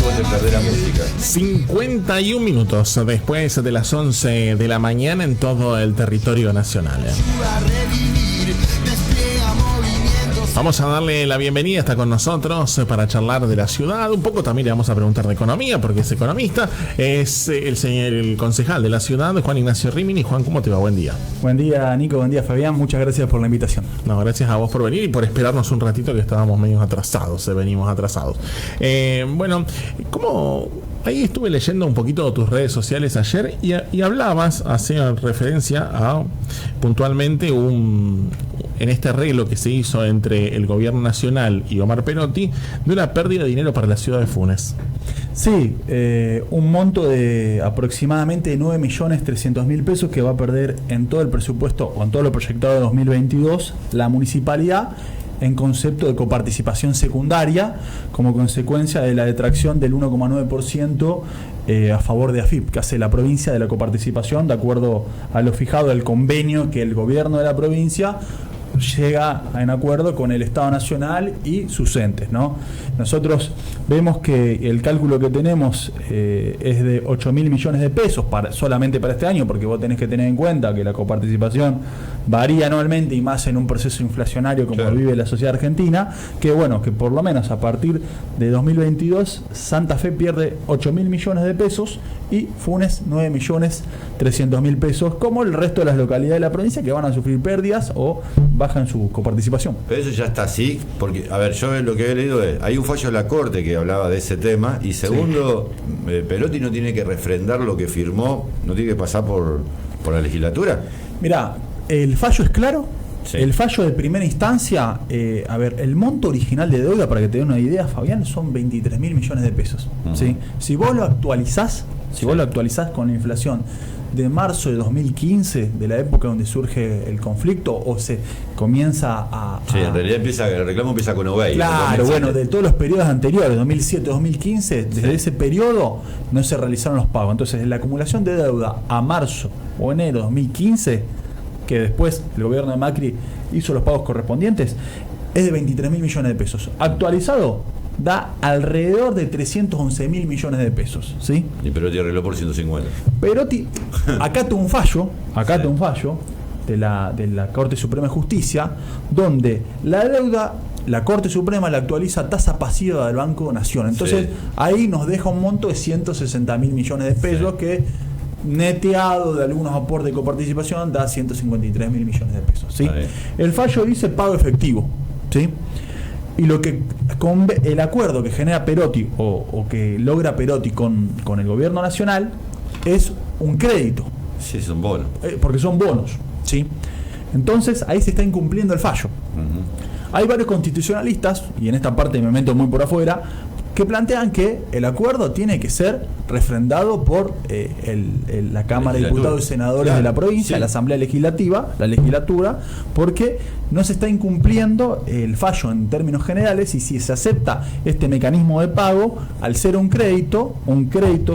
Suele perder la música. 51 minutos después de las 11 de la mañana en todo el territorio nacional. Vamos a darle la bienvenida, está con nosotros para charlar de la ciudad. Un poco también le vamos a preguntar de economía, porque es economista. Es el concejal de la ciudad, Juan Ignacio Rimini. Juan, ¿cómo te va? Buen día. Buen día, Nico. Buen día, Fabián. Muchas gracias por la invitación. No, gracias a vos por venir y por esperarnos un ratito, que estábamos medio atrasados. Venimos atrasados. Bueno, ¿cómo...? Ahí estuve leyendo un poquito tus redes sociales ayer y hablabas, hacía referencia a puntualmente en este arreglo que se hizo entre el gobierno nacional y Omar Perotti de una pérdida de dinero para la ciudad de Funes. Sí, un monto de aproximadamente 9.300.000 pesos que va a perder en todo el presupuesto o en todo lo proyectado de 2022 la municipalidad, en concepto de coparticipación secundaria, como consecuencia de la detracción del 1,9% a favor de AFIP, que hace la provincia de la coparticipación, de acuerdo a lo fijado del convenio que el gobierno de la provincia llega en acuerdo con el Estado Nacional y sus entes, ¿no? Nosotros vemos que el cálculo que tenemos es de 8.000 millones de pesos solamente para este año, porque vos tenés que tener en cuenta que la coparticipación varía anualmente y más en un proceso inflacionario como vive la sociedad argentina, que bueno, que por lo menos a partir de 2022 Santa Fe pierde 8.000 millones de pesos y Funes 9.300.000 pesos, como el resto de las localidades de la provincia que van a sufrir pérdidas o bajan su coparticipación. Pero eso ya está así, porque, a ver, yo lo que he leído es, hay un fallo de la Corte que hablaba de ese tema, y segundo, Perotti no tiene que refrendar lo que firmó, no tiene que pasar por la legislatura. Mirá, el fallo es claro. Sí. El fallo de primera instancia, a ver, el monto original de deuda, para que te dé una idea, Fabián, son 23.000 millones de pesos. Uh-huh. ¿Sí? Si vos lo actualizás, vos lo actualizás con la inflación de marzo de 2015, de la época donde surge el conflicto, o se comienza a... Sí, en realidad el reclamo empieza con Obey. Claro, bueno, de todos los periodos anteriores, 2007, 2015, desde ese periodo no se realizaron los pagos. Entonces, la acumulación de deuda a marzo o enero de 2015, que después el gobierno de Macri hizo los pagos correspondientes, es de 23.000 millones de pesos. Actualizado, da alrededor de 311.000 millones de pesos, ¿sí? Y Perotti arregló por 150. Perotti acata un fallo de la Corte Suprema de Justicia, donde la deuda, la Corte Suprema la actualiza a tasa pasiva del Banco Nación. Entonces, ahí nos deja un monto de 160.000 millones de pesos que, neteado de algunos aportes de coparticipación, da 153.000 millones de pesos, ¿sí? El fallo dice pago efectivo, ¿sí? Y lo que el acuerdo que genera Perotti o que logra Perotti con el gobierno nacional es un crédito. Sí, son bonos. Porque son bonos, ¿sí? Entonces ahí se está incumpliendo el fallo. Uh-huh. Hay varios constitucionalistas, y en esta parte me meto muy por afuera, que plantean que el acuerdo tiene que ser refrendado por la Cámara de Diputados y Senadores de la provincia, la Asamblea Legislativa, la legislatura, porque no se está incumpliendo el fallo en términos generales, y si se acepta este mecanismo de pago, al ser un crédito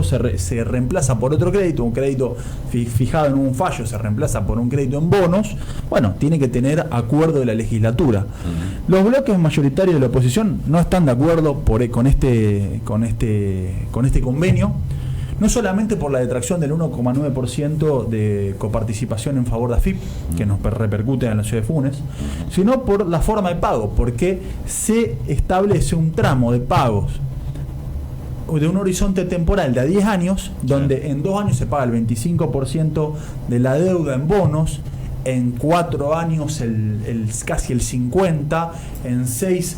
se reemplaza por otro crédito, un crédito fijado en un fallo se reemplaza por un crédito en bonos, bueno, tiene que tener acuerdo de la legislatura. Uh-huh. Los bloques mayoritarios de la oposición no están de acuerdo con este convenio, no solamente por la detracción del 1,9% de coparticipación en favor de AFIP, que nos repercute en la ciudad de Funes, sino por la forma de pago, porque se establece un tramo de pagos de un horizonte temporal de a 10 años, donde en 2 años se paga el 25% de la deuda en bonos, en 4 años casi el 50%, en 6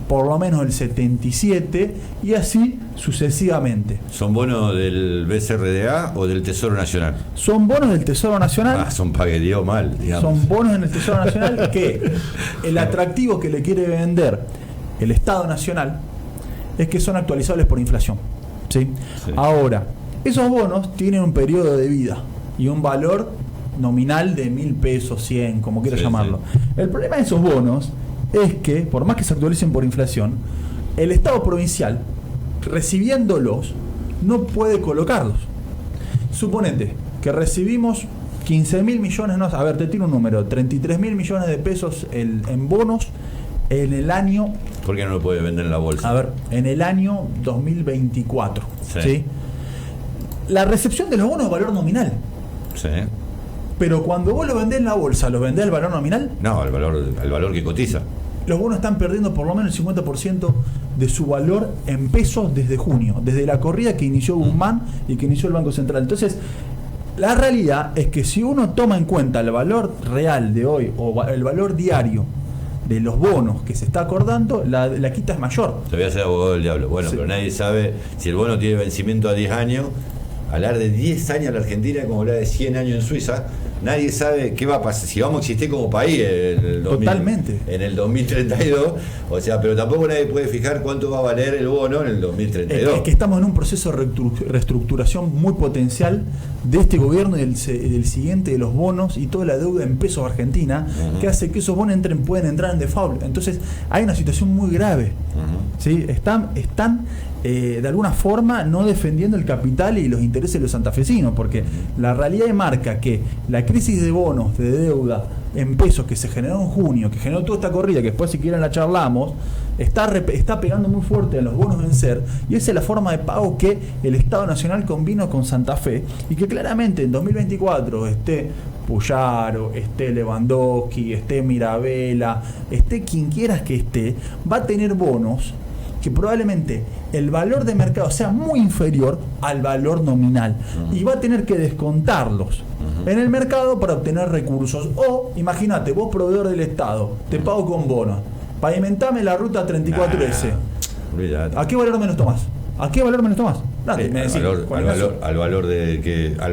por lo menos el 77%, y así sucesivamente. ¿Son bonos del BCRDA o del Tesoro Nacional? Son bonos del Tesoro Nacional. Son pagueteados mal, digamos. Son bonos en el Tesoro Nacional que el atractivo que le quiere vender el Estado Nacional es que son actualizables por inflación, ¿sí? Sí. Ahora, esos bonos tienen un periodo de vida y un valor nominal de 1.000 pesos, 100, como quieras llamarlo. Sí. El problema de esos bonos es que, por más que se actualicen por inflación, el Estado provincial, recibiéndolos, no puede colocarlos. Suponete que recibimos 15.000 millones, no, a ver, te tiro un número, 33.000 millones de pesos en bonos en el año ¿Por qué no lo puede vender en la bolsa? A ver, en el año 2024, ¿sí? La recepción de los bonos es valor nominal. Sí. Pero cuando vos lo vendés en la bolsa, ¿lo vendés al valor nominal? No, el valor que cotiza. Los bonos están perdiendo por lo menos el 50% de su valor en pesos desde junio, desde la corrida que inició Guzmán y que inició el Banco Central. Entonces, la realidad es que si uno toma en cuenta el valor real de hoy o el valor diario de los bonos que se está acordando, la quita es mayor. Te voy a hacer abogado del diablo. Bueno, sí. Pero nadie sabe si el bono tiene vencimiento a 10 años. Hablar de 10 años en la Argentina es como hablar de 100 años en Suiza. Nadie sabe qué va a pasar, si vamos a existir como país en el, Totalmente. En el 2032. O sea, pero tampoco nadie puede fijar cuánto va a valer el bono en el 2032. Es que estamos en un proceso de reestructuración muy potencial de este gobierno y del siguiente de los bonos y toda la deuda en pesos Argentina, que hace que esos bonos pueden entrar en default. Entonces hay una situación muy grave. ¿Sí? Están de alguna forma no defendiendo el capital y los intereses de los santafesinos, porque la realidad marca que la crisis de bonos, de deuda en pesos que se generó en junio, que generó toda esta corrida, que después si quieren la charlamos, está pegando muy fuerte a los bonos vencer, y esa es la forma de pago que el Estado Nacional convino con Santa Fe, y que claramente en 2024 esté Puyaro, esté Lewandowski, esté Mirabella, esté quien quieras que esté, va a tener bonos que probablemente el valor de mercado sea muy inferior al valor nominal y va a tener que descontarlos en el mercado para obtener recursos. O, imagínate, vos proveedor del Estado, te pago con bonos, pavimentame la ruta 34S. ¿A qué valor me los tomás? ¿A qué valor me los tomás? Al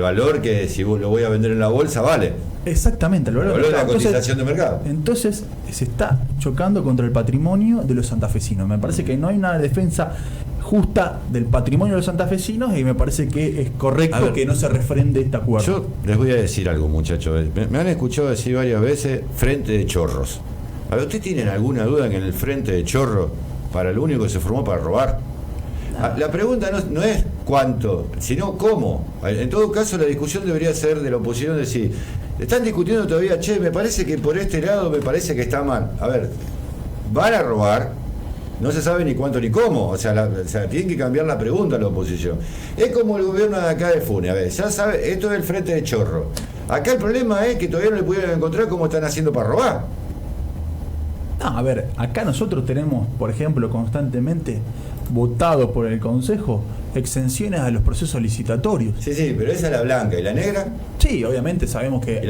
valor que si lo voy a vender en la bolsa vale. Exactamente, el valor de la cotización de mercado. Entonces se está chocando contra el patrimonio de los santafesinos. Me parece que no hay una defensa justa del patrimonio de los santafesinos y me parece que es correcto que no se refrende este acuerdo. Yo les voy a decir algo, muchachos. Me han escuchado decir varias veces frente de chorros. A ver, ¿ustedes tienen alguna duda que en el frente de chorros, para lo único que se formó para robar? La pregunta no es cuánto, sino cómo. En todo caso, la discusión debería ser de la oposición, decir, están discutiendo todavía, me parece que por este lado me parece que está mal. A ver, van a robar, no se sabe ni cuánto ni cómo. O sea, tienen que cambiar la pregunta a la oposición. Es como el gobierno de acá de Funes. A ver, ya sabe, esto es el frente de chorro. Acá el problema es que todavía no le pudieron encontrar cómo están haciendo para robar. No, a ver, acá nosotros tenemos, por ejemplo, constantemente votado por el Consejo exenciones a los procesos licitatorios. Sí, pero esa es la blanca. ¿Y la negra? Sí, obviamente sabemos que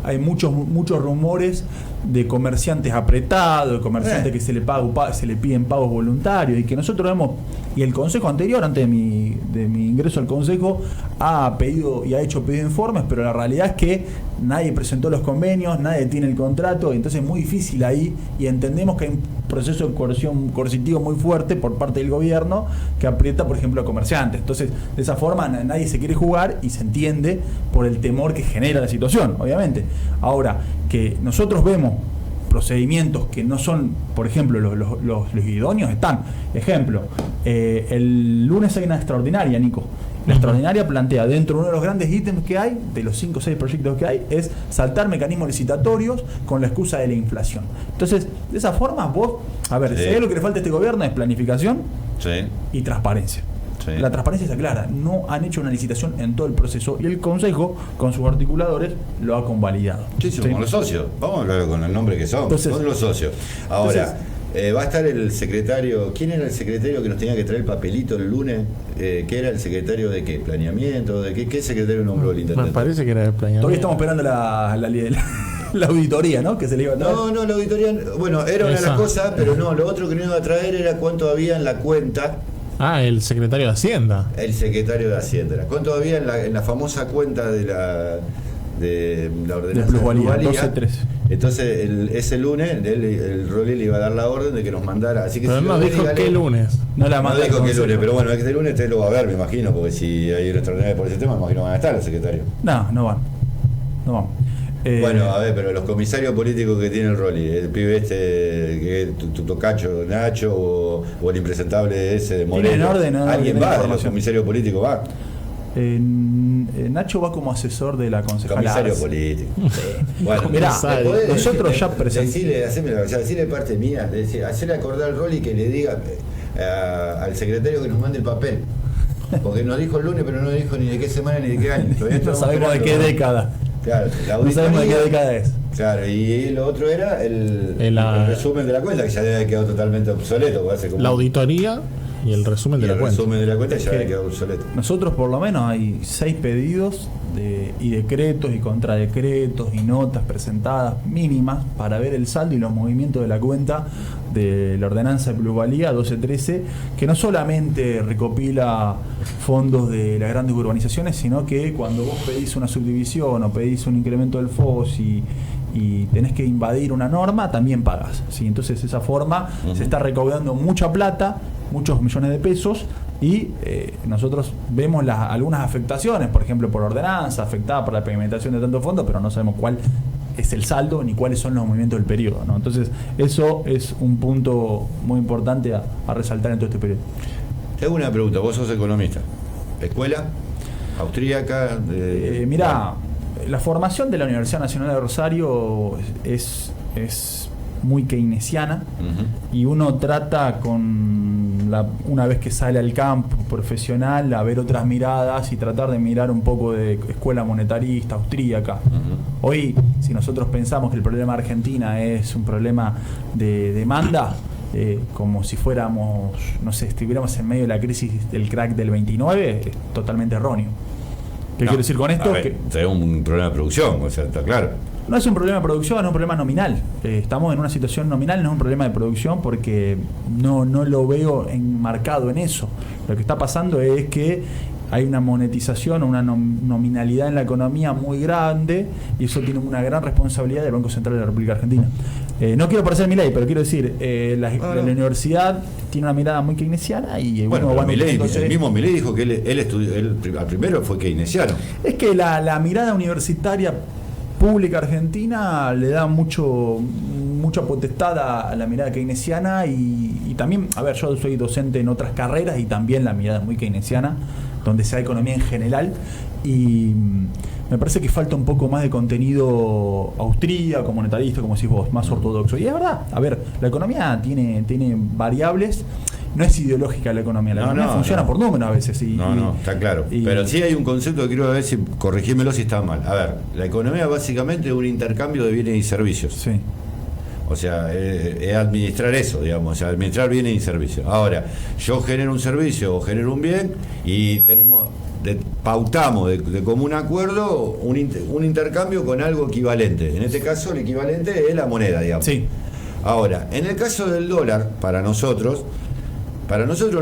hay muchos rumores de comerciantes apretados, de comerciantes que se le piden pagos voluntarios, y que nosotros hemos, y el Consejo anterior, antes de mi ingreso al Consejo, ha pedido y ha hecho pedido informes, pero la realidad es que nadie presentó los convenios, nadie tiene el contrato, entonces es muy difícil ahí, y entendemos que hay un proceso de coercitivo muy fuerte por parte del gobierno que aprieta, por ejemplo, a comerciantes. Entonces, de esa forma nadie se quiere jugar, y se entiende por el temor que genera la situación, obviamente. Ahora, que nosotros vemos procedimientos que no son, por ejemplo, los idóneos están. Ejemplo, el lunes hay una extraordinaria, Nico. La extraordinaria plantea, dentro de uno de los grandes ítems que hay, de los 5 o 6 proyectos que hay, es saltar mecanismos licitatorios con la excusa de la inflación. Entonces, de esa forma, vos, a ver, si hay lo que le falta a este gobierno es planificación y transparencia. La transparencia está clara, no han hecho una licitación en todo el proceso, y el Consejo, con sus articuladores, lo ha convalidado. Somos los socios, vamos a hablar con el nombre que son. Son los socios. Ahora, va a estar el secretario. ¿Quién era el secretario que nos tenía que traer el papelito el lunes? ¿Qué era el secretario de qué? ¿Planeamiento? ¿De qué secretario nombró el intendente? Me parece que era el planeamiento. Todavía estamos esperando la auditoría, ¿no? Que se le iba a traer. No, la auditoría, bueno, era una de las cosas, pero no, lo otro que nos iba a traer era cuánto había en la cuenta. El secretario de Hacienda. El secretario de Hacienda. ¿Cuánto había en la famosa cuenta de la ordenanza de plusvalía? 12-13. Entonces, ese lunes, el Rolli le iba a dar la orden de que nos mandara. Así que pero no dijo qué lunes. No dijo qué lunes, pero bueno, este lunes usted lo va a ver, me imagino, porque si hay extraordinarios por ese tema, me imagino van a estar los secretarios. No van. Bueno, a ver, pero los comisarios políticos que tiene el Rolli, el pibe que es tu tocacho Nacho o el impresentable ese de Moreno, ¿alguien va de los comisarios políticos? Va. Nacho va como asesor de la concejalía. Comisario político. Bueno, mirá, nosotros ya presentamos. Decirle parte mía, hacerle acordar al Rolly que le diga al secretario que nos mande el papel. Porque nos dijo el lunes, pero no dijo ni de qué semana ni de qué año. No sabemos de qué década. Claro, no sabemos de qué década es. Claro, y lo otro era el resumen de la cuenta, que ya debe haber quedado totalmente obsoleto. La auditoría y el resumen de la cuenta. El resumen de la cuenta ya debe quedado obsoleto. Nosotros por lo menos hay 6 pedidos y decretos y contradecretos y notas presentadas mínimas para ver el saldo y los movimientos de la cuenta de la ordenanza de plusvalía 1213, que no solamente recopila fondos de las grandes urbanizaciones, sino que cuando vos pedís una subdivisión o pedís un incremento del FOS y tenés que invadir una norma, también pagas, ¿sí? Entonces de esa forma se está recaudando mucha plata, muchos millones de pesos, y nosotros vemos algunas afectaciones, por ejemplo por ordenanza afectada por la pigmentación de tantos fondos, pero no sabemos cuál es el saldo ni cuáles son los movimientos del periodo, ¿no? Entonces eso es un punto muy importante a resaltar en todo este periodo. Te hago una pregunta, vos sos economista, ¿escuela austríaca? Mirá, la formación de la Universidad Nacional de Rosario es muy keynesiana, y uno trata una vez que sale al campo profesional a ver otras miradas y tratar de mirar un poco de escuela monetarista austríaca. Hoy, si nosotros pensamos que el problema de Argentina es un problema de demanda, como si fuéramos, no sé, estuviéramos en medio de la crisis del crack del 29, es totalmente erróneo. ¿Qué quiero decir con esto? Que es un problema de producción, o sea, está claro. No es un problema de producción, es un problema nominal. Estamos en una situación nominal, no es un problema de producción, porque no lo veo enmarcado en eso. Lo que está pasando es que hay una monetización o una nominalidad en la economía muy grande, y eso tiene una gran responsabilidad del Banco Central de la República Argentina. No quiero parecer Milei, pero quiero decir, la universidad tiene una mirada muy keynesiana y bueno, el mismo Milei dijo que él al primero fue keynesiano. Es que la mirada universitaria pública argentina le da mucha potestad a la mirada keynesiana, y también, a ver, yo soy docente en otras carreras y también la mirada es muy keynesiana, donde se da economía en general, y me parece que falta un poco más de contenido austríaco, monetarista, como decís vos, más ortodoxo. Y es verdad, a ver, la economía tiene variables. No es ideológica la economía, la economía funciona por números a veces. Está claro. Pero sí hay un concepto que quiero ver si, corregímelo si está mal. A ver, la economía básicamente es un intercambio de bienes y servicios. Sí. O sea, es administrar eso, digamos, o sea, administrar bienes y servicios. Ahora, yo genero un servicio o genero un bien y pautamos de común acuerdo un intercambio con algo equivalente. En este caso, el equivalente es la moneda, digamos. Sí. Ahora, en el caso del dólar, para nosotros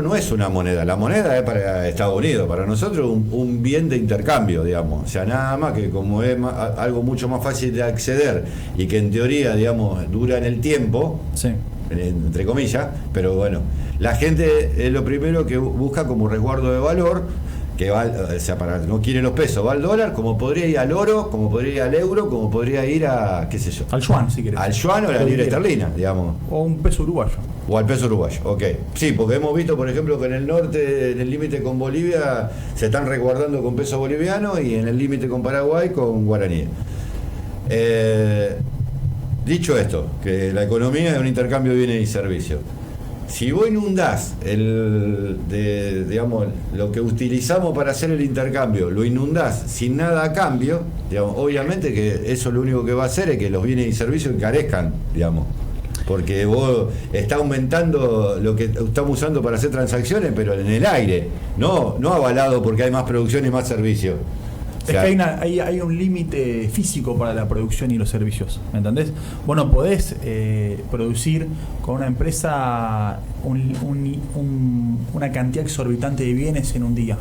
no es una moneda, la moneda es para Estados Unidos, para nosotros un bien de intercambio, digamos, o sea, nada más que como es algo mucho más fácil de acceder y que en teoría, digamos, dura en el tiempo, sí, entre comillas, pero bueno, la gente es lo primero que busca como resguardo de valor, que va, o sea, no quiere los pesos, va al dólar, como podría ir al oro, como podría ir al euro, como podría ir a, qué sé yo, al yuan, si querés, al yuan o a la libra esterlina, digamos, o un peso uruguayo. O al peso uruguayo, ok. Sí, porque hemos visto, por ejemplo, que en el norte, en el límite con Bolivia, se están resguardando con peso boliviano, y en el límite con Paraguay con guaraní. Dicho esto, que la economía es un intercambio de bienes y servicios. Si vos inundás digamos, lo que utilizamos para hacer el intercambio, lo inundás sin nada a cambio, digamos, obviamente que eso lo único que va a hacer es que los bienes y servicios encarezcan, digamos. Porque vos está aumentando lo que estamos usando para hacer transacciones, pero en el aire, no avalado porque hay más producción y más servicio. O sea, es que hay un límite físico para la producción y los servicios, ¿me entendés? Vos no podés producir con una empresa una cantidad exorbitante de bienes en un día.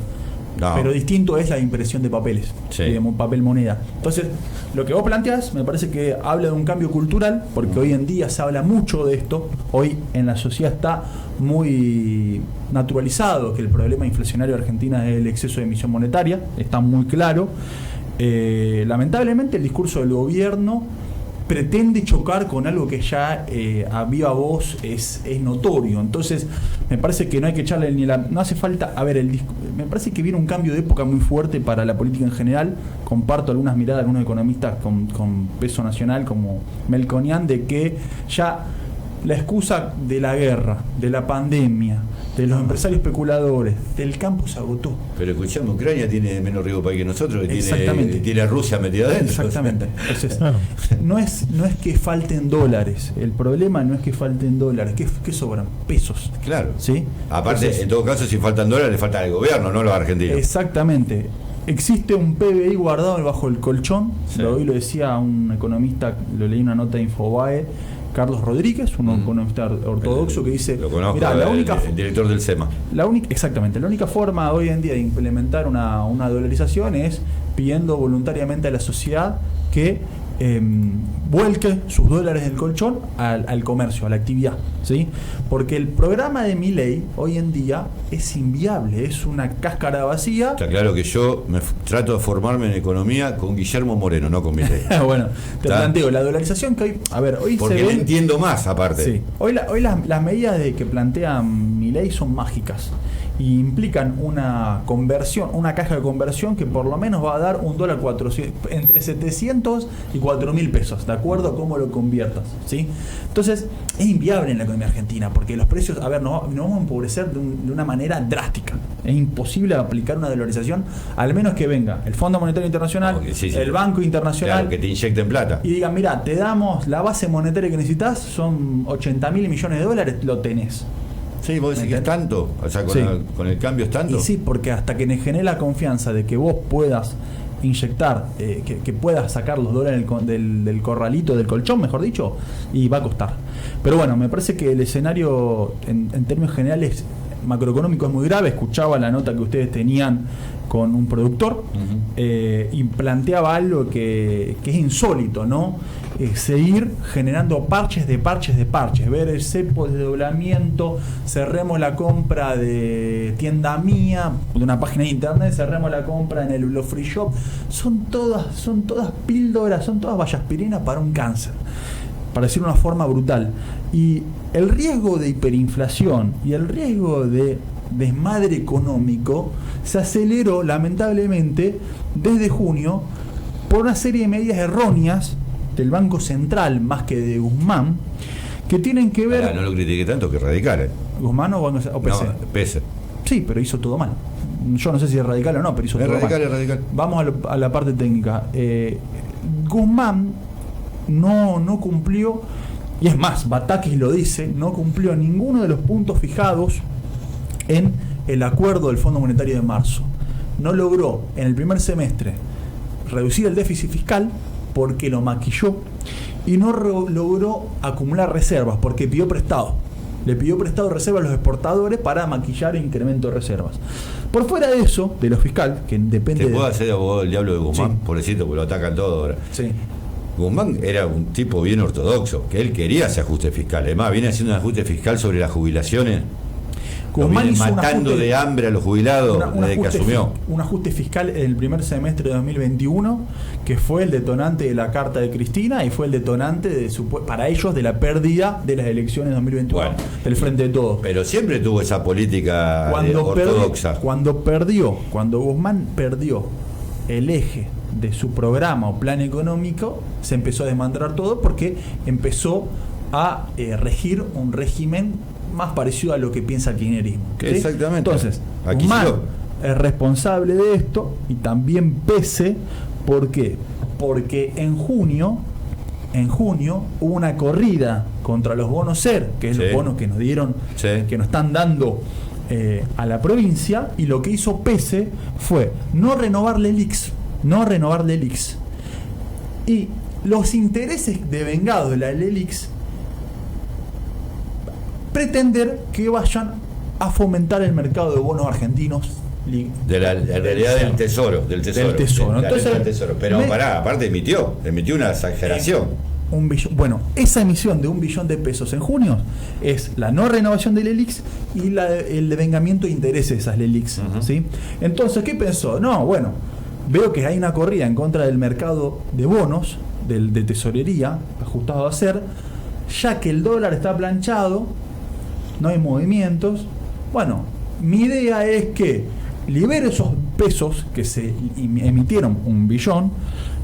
No. Pero distinto es la impresión de papeles, sí, papel moneda. Entonces, lo que vos planteás me parece que habla de un cambio cultural, porque hoy en día se habla mucho de esto. Hoy en la sociedad está muy naturalizado que el problema inflacionario de Argentina es el exceso de emisión monetaria, está muy claro. Lamentablemente el discurso del gobierno pretende chocar con algo que ya a viva voz es notorio. Entonces me parece que no hay que echarle no hace falta, a ver, me parece que viene un cambio de época muy fuerte para la política en general. Comparto algunas miradas de algunos economistas con peso nacional como Melconian, de que ya la excusa de la guerra, de la pandemia, de los empresarios especuladores, del campo se agotó. Pero escuchamos, Ucrania tiene menos riesgo país que nosotros, Exactamente. tiene a Rusia metida adentro. Exactamente. Entonces, no es que falten dólares, el problema no es que falten dólares, que sobran pesos. Claro. ¿Sí? Aparte, entonces, en todo caso, si faltan dólares, le falta al gobierno, no a los argentinos. Exactamente. Existe un PBI guardado bajo el colchón. Sí. Hoy lo decía un economista, lo leí en una nota de Infobae, Carlos Rodríguez, un economista ortodoxo, que dice: lo conozco, mirá, el director del SEMA. Exactamente, la única forma hoy en día de implementar una dolarización es pidiendo voluntariamente a la sociedad que vuelque sus dólares del colchón al comercio, a la actividad, ¿sí? Porque el programa de Milei hoy en día es inviable, es una cáscara vacía. Está claro que yo trato de formarme en economía con Guillermo Moreno, no con Milei. Bueno, te planteo la dolarización que hoy porque se ve, le entiendo más, aparte. Sí. Hoy las medidas que plantea Milei son mágicas y implican una conversión, una caja de conversión que por lo menos va a dar $400, entre 700 y 4.000 pesos, de acuerdo a cómo lo conviertas, ¿sí? Entonces es inviable en la economía argentina porque los precios, nos vamos a empobrecer de una manera drástica. Es imposible aplicar una dolarización, al menos que venga el Fondo Monetario Internacional, el Banco Internacional, claro, que te inyecten plata y digan: mira, te damos la base monetaria que necesitas, son 80.000 millones de dólares, lo tenés. Sí, vos decís que es tanto, o sea, con el cambio es tanto. Y sí, porque hasta que genere la confianza de que vos puedas inyectar, que puedas sacar los dólares del corralito, del colchón, mejor dicho, y va a costar. Pero bueno, me parece que el escenario en términos generales macroeconómicos es muy grave. Escuchaba la nota que ustedes tenían con un productor y planteaba algo que es insólito, ¿no? Seguir generando parches de parches de parches, ver el cepo de desdoblamiento, cerremos la compra de tienda mía, de una página de internet, cerremos la compra en los free shop. Son todas píldoras, son todas vallaspirinas para un cáncer, para decirlo de una forma brutal. Y el riesgo de hiperinflación y el riesgo de desmadre económico se aceleró lamentablemente desde junio por una serie de medidas erróneas del Banco Central más que de Guzmán, que tienen que ver... no lo critiqué tanto, que radical. ¿Guzmán o PC? No, PC. Sí, pero hizo todo mal. Yo no sé si es radical o no, pero hizo todo mal. Es radical. Vamos a la parte técnica. Guzmán no cumplió, y es más, Batakis lo dice, no cumplió ninguno de los puntos fijados en el acuerdo del Fondo Monetario de marzo. No logró en el primer semestre reducir el déficit fiscal porque lo maquilló, y no logró acumular reservas porque pidió prestado. Le pidió prestado reservas a los exportadores para maquillar el incremento de reservas. Por fuera de eso, de lo fiscal, que depende... ¿Te puedo hacer abogado del diablo de Guzmán? Sí. Pobrecito, porque lo atacan todo ahora. Sí. Guzmán era un tipo bien ortodoxo, que él quería ese ajuste fiscal. Además, viene haciendo un ajuste fiscal sobre las jubilaciones. Guzmán hizo matando de hambre a los jubilados desde que asumió. Un ajuste fiscal en el primer semestre de 2021, que fue el detonante de la carta de Cristina y fue el detonante para ellos de la pérdida de las elecciones de 2021 del Frente de Todos. Pero siempre tuvo esa política ortodoxa. Cuando Guzmán perdió el eje de su programa o plan económico, se empezó a desmantelar todo porque empezó a regir un régimen más parecido a lo que piensa el kirchnerismo, ¿sí? Exactamente. Entonces, Guzmán es responsable de esto, y también Pese. ¿Por qué? Porque en junio hubo una corrida contra los bonos SER, que es los bonos que nos dieron, que nos están dando a la provincia, y lo que hizo Pese fue no renovarle el IX. Y los intereses devengados de la LELIX pretender que vayan a fomentar el mercado de bonos argentinos de la realidad del tesoro. Entonces, pero aparte emitió una exageración. Esa emisión de $1 billón de pesos en junio es la no renovación de LELIX y el devengamiento de intereses de esas LELIX, ¿sí? Entonces, ¿qué pensó? Veo que hay una corrida en contra del mercado de bonos de tesorería, ajustado a ser, ya que el dólar está planchado, no hay movimientos. Bueno, mi idea es que libere esos pesos que se emitieron, 1 billón,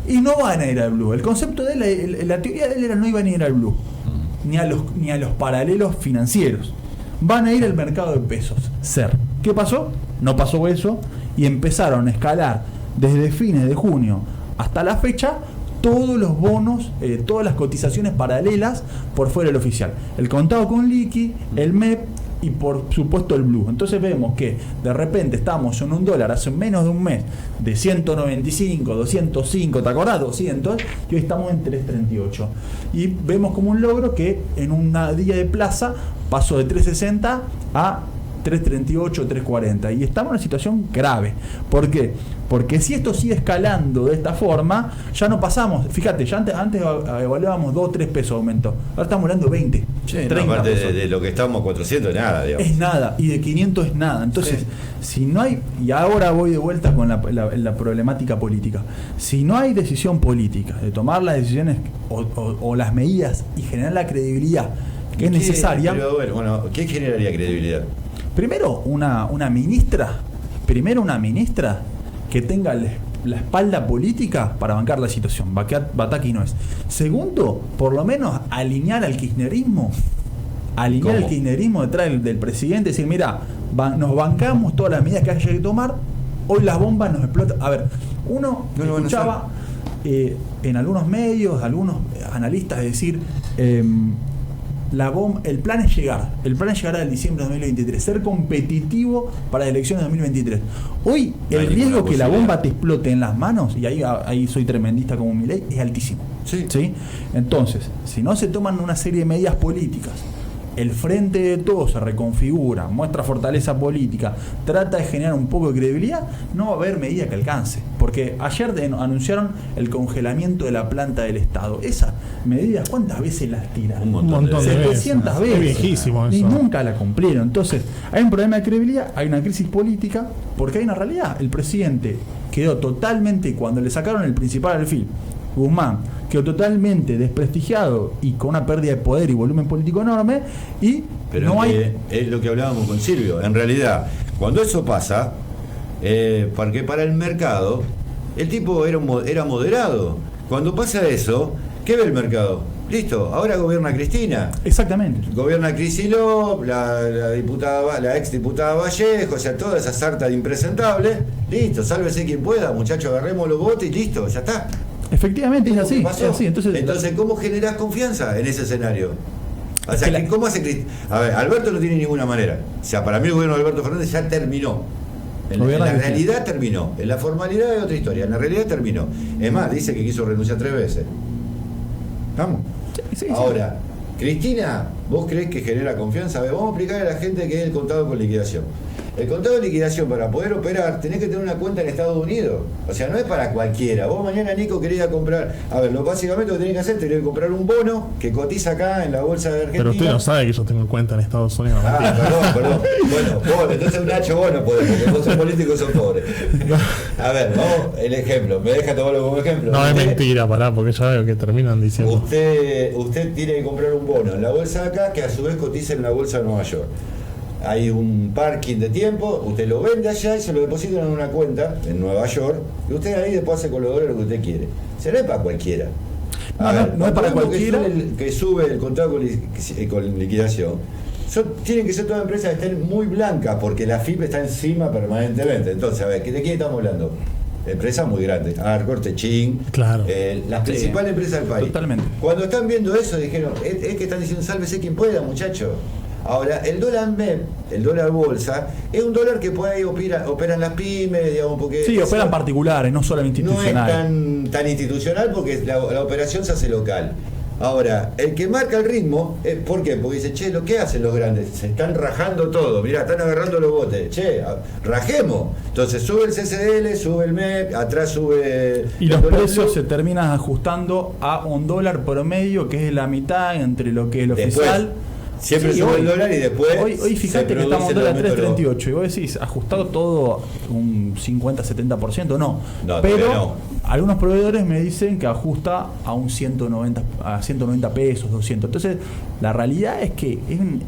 y no van a ir al blue. El concepto de él, la teoría de él era no iban a ir al blue, ni a los paralelos financieros. Van a ir al mercado de pesos, ser. ¿Qué pasó? No pasó eso, y empezaron a escalar desde fines de junio hasta la fecha todos los bonos, todas las cotizaciones paralelas por fuera del oficial. El contado con liqui, el MEP y por supuesto el blue. Entonces vemos que de repente estamos en un dólar hace menos de un mes de 195, 205, ¿te acordás? 200, y hoy estamos en 338. Y vemos como un logro que en un día de plaza pasó de 360 a 338, 340, y estamos en una situación grave. ¿Por qué? Porque si esto sigue escalando de esta forma, ya no pasamos, fíjate, ya antes evaluábamos 2 o 3 pesos de aumento, ahora estamos hablando 20, sí, 30 no, aparte pesos. de lo que estamos 400, nada, digamos. Es nada, y de 500 es nada. Entonces, si no hay, y ahora voy de vuelta con la problemática política, si no hay decisión política de tomar las decisiones o las medidas y generar la credibilidad que es necesaria. Pero bueno, ¿qué generaría credibilidad? Primero, una ministra que tenga la espalda política para bancar la situación. Bataki no es. Segundo, por lo menos alinear al kirchnerismo. Alinear ¿Cómo? al kirchnerismo detrás del presidente. Decir, mira, nos bancamos todas las medidas que haya que tomar. Hoy las bombas nos explotan. A ver, uno escuchaba en algunos medios, algunos analistas decir... el plan es llegar al diciembre de 2023, ser competitivo para las elecciones de 2023. Hoy el riesgo que la bomba te explote en las manos, y ahí soy tremendista como Milei, es altísimo. ¿Sí? Entonces, si no se toman una serie de medidas políticas, el frente de todos se reconfigura, muestra fortaleza política, trata de generar un poco de credibilidad, no va a haber medida que alcance. Porque ayer anunciaron el congelamiento de la planta del Estado. Esas medidas, ¿cuántas veces las tiran? Un montón de 700 veces. Es viejísimo eso. Y nunca la cumplieron. Entonces, hay un problema de credibilidad, hay una crisis política, porque hay una realidad. El presidente quedó totalmente, cuando le sacaron el principal alfil, Guzmán, quedó totalmente desprestigiado y con una pérdida de poder y volumen político enorme, y pero no hay... es lo que hablábamos con Silvio. En realidad, cuando eso pasa, porque para el mercado el tipo era moderado. Cuando pasa eso, ¿qué ve el mercado? Listo, ahora gobierna Cristina. Exactamente. Gobierna Kicillof, la ex diputada Vallejo, o sea, toda esa sarta de impresentables. Listo, sálvese quien pueda, muchachos, agarremos los botes y listo, ya está. Efectivamente, es así. ¿Pasó? Es así. Entonces, ¿cómo generás confianza en ese escenario? O sea, ¿cómo hace Cristina? A ver, Alberto no tiene ninguna manera. O sea, para mí el gobierno de Alberto Fernández ya terminó. En la realidad terminó. En la formalidad es otra historia. En la realidad terminó. Es más, dice que quiso renunciar 3 veces. ¿Estamos? Sí. Ahora, Cristina, ¿vos creés que genera confianza? A ver, vamos a explicarle a la gente qué es el contado con liquidación. El contado de liquidación, para poder operar, tenés que tener una cuenta en Estados Unidos. O sea, no es para cualquiera. Vos mañana, Nico, querés comprar... A ver, básicamente lo que tenés que hacer, tenés que comprar un bono que cotiza acá en la bolsa de Argentina. Pero usted no sabe que yo tengo cuenta en Estados Unidos. Perdón. Bueno, vos, entonces un Nacho vos no podés, porque vos sos político y sos pobre. A ver, vamos, el ejemplo. ¿Me deja tomarlo como ejemplo? No, es mentira, porque ya veo que terminan diciendo. Usted tiene que comprar un bono en la bolsa de acá, que a su vez cotiza en la bolsa de Nueva York. Hay un parking de tiempo, usted lo vende allá y se lo depositan en una cuenta en Nueva York, y usted ahí después hace con los dólares lo que usted quiere. Se no es para cualquiera. No es para cualquiera. Que sube el contrato con liquidación. Tienen que ser todas empresas que estén muy blancas, porque la FIP está encima permanentemente. Entonces, a ver, ¿de quién estamos hablando? Empresas muy grandes, Arcor, Techin, claro. Las principales empresas del país. Totalmente. Cuando están viendo eso, dijeron, es que están diciendo, sálvese quien pueda, muchachos. Ahora, el dólar MEP, el dólar bolsa, es un dólar que puede operan las pymes, digamos, porque... Sí, operan particulares, no solamente institucionales. No es tan institucional, porque la operación se hace local. Ahora, el que marca el ritmo, ¿por qué? Porque dice, che, ¿lo que hacen los grandes? Se están rajando todo, mirá, están agarrando los botes, che, rajemos. Entonces sube el CCDL, sube el MEP, atrás sube... Y los precios se terminan ajustando a un dólar promedio, que es la mitad entre lo que es el oficial... Siempre Sí, sube hoy- el dólar y después. Hoy fíjate que estamos en el dólar aumento de los- 3.38 y vos decís, ajustado todo un 50-70%, no. No, Pero todavía no. algunos proveedores me dicen que ajusta a un 190 pesos, 200. Entonces, la realidad es que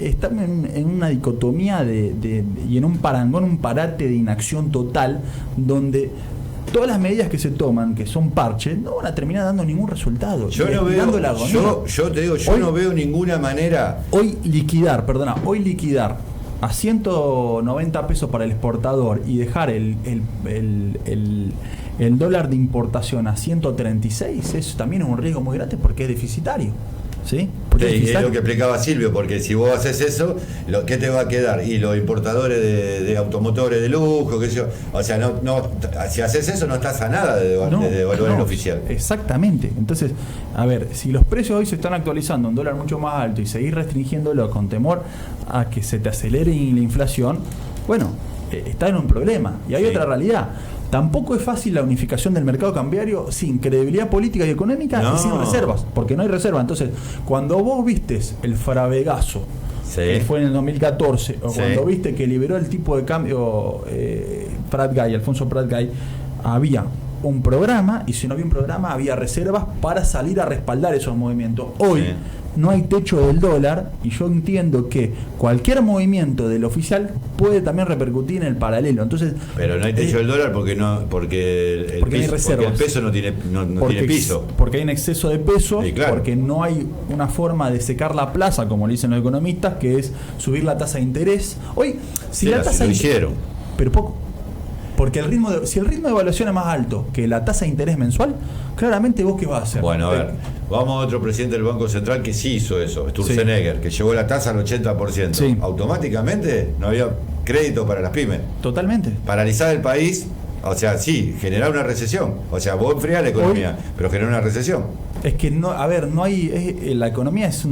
estamos en una dicotomía y en un parangón, un parate de inacción total, donde todas las medidas que se toman, que son parches, no van a terminar dando ningún resultado. Yo Y no estirando veo. la agonía. Yo te digo, yo Hoy- no veo ninguna manera. Hoy liquidar a 190 pesos para el exportador y dejar el dólar de importación a 136, eso también es un riesgo muy grande porque es deficitario. ¿Sí? Porque es Es lo deficitario. que explicaba Silvio, porque si vos haces eso, ¿qué te va a quedar? Y los importadores de automotores de lujo, qué sé yo. O sea, si haces eso no estás a nada de devaluar el oficial. Exactamente. Entonces, a ver, si los precios hoy se están actualizando a un dólar mucho más alto y seguir restringiéndolo con temor a que se te acelere la inflación, bueno, está en un problema. Y hay Sí. otra realidad. Tampoco es fácil la unificación del mercado cambiario sin credibilidad política y económica No. y sin reservas, porque no hay reserva. Entonces, cuando vos vistes el fravegazo, Sí. que fue en el 2014, o Sí. cuando viste que liberó el tipo de cambio Alfonso Prat Gay, había un programa, y si no había un programa, había reservas para salir a respaldar esos movimientos. Hoy Sí. no hay techo del dólar, y yo entiendo que cualquier movimiento del oficial puede también repercutir en el paralelo. Entonces, Pero no hay techo del dólar porque no hay reservas. el peso no tiene piso. Porque hay un exceso de peso, Sí, claro. porque no hay una forma de secar la plaza, como le dicen los economistas, que es subir la tasa de interés. Hoy, si Sí, la tasa lo de hicieron. pero poco. Porque si el ritmo de evaluación es más alto que la tasa de interés mensual, claramente vos qué vas a hacer. Bueno, a ver, vamos a otro presidente del Banco Central que sí hizo eso, Sturzenegger, que llevó la tasa al 80%. Sí. Automáticamente no había crédito para las pymes. Totalmente. Paralizar el país, o sea, sí, generar una recesión. O sea, vos enfriás la economía, pero genera una recesión. Es que no, a ver, no hay. La economía es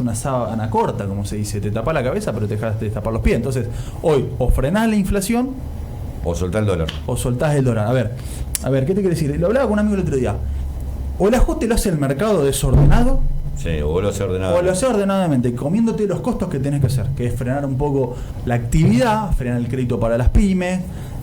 una sábana corta, como se dice. Te tapas la cabeza, pero te dejas de tapar los pies. Entonces, hoy o frenás la inflación O soltar el dólar. o soltás el dólar. A ver, ¿qué te quiere decir? Lo hablaba con un amigo el otro día. O el ajuste lo hace el mercado desordenado, Sí, o vos lo haces ordenado. o lo hace ordenadamente, comiéndote los costos que tenés que hacer, que es frenar un poco la actividad, frenar el crédito para las pymes,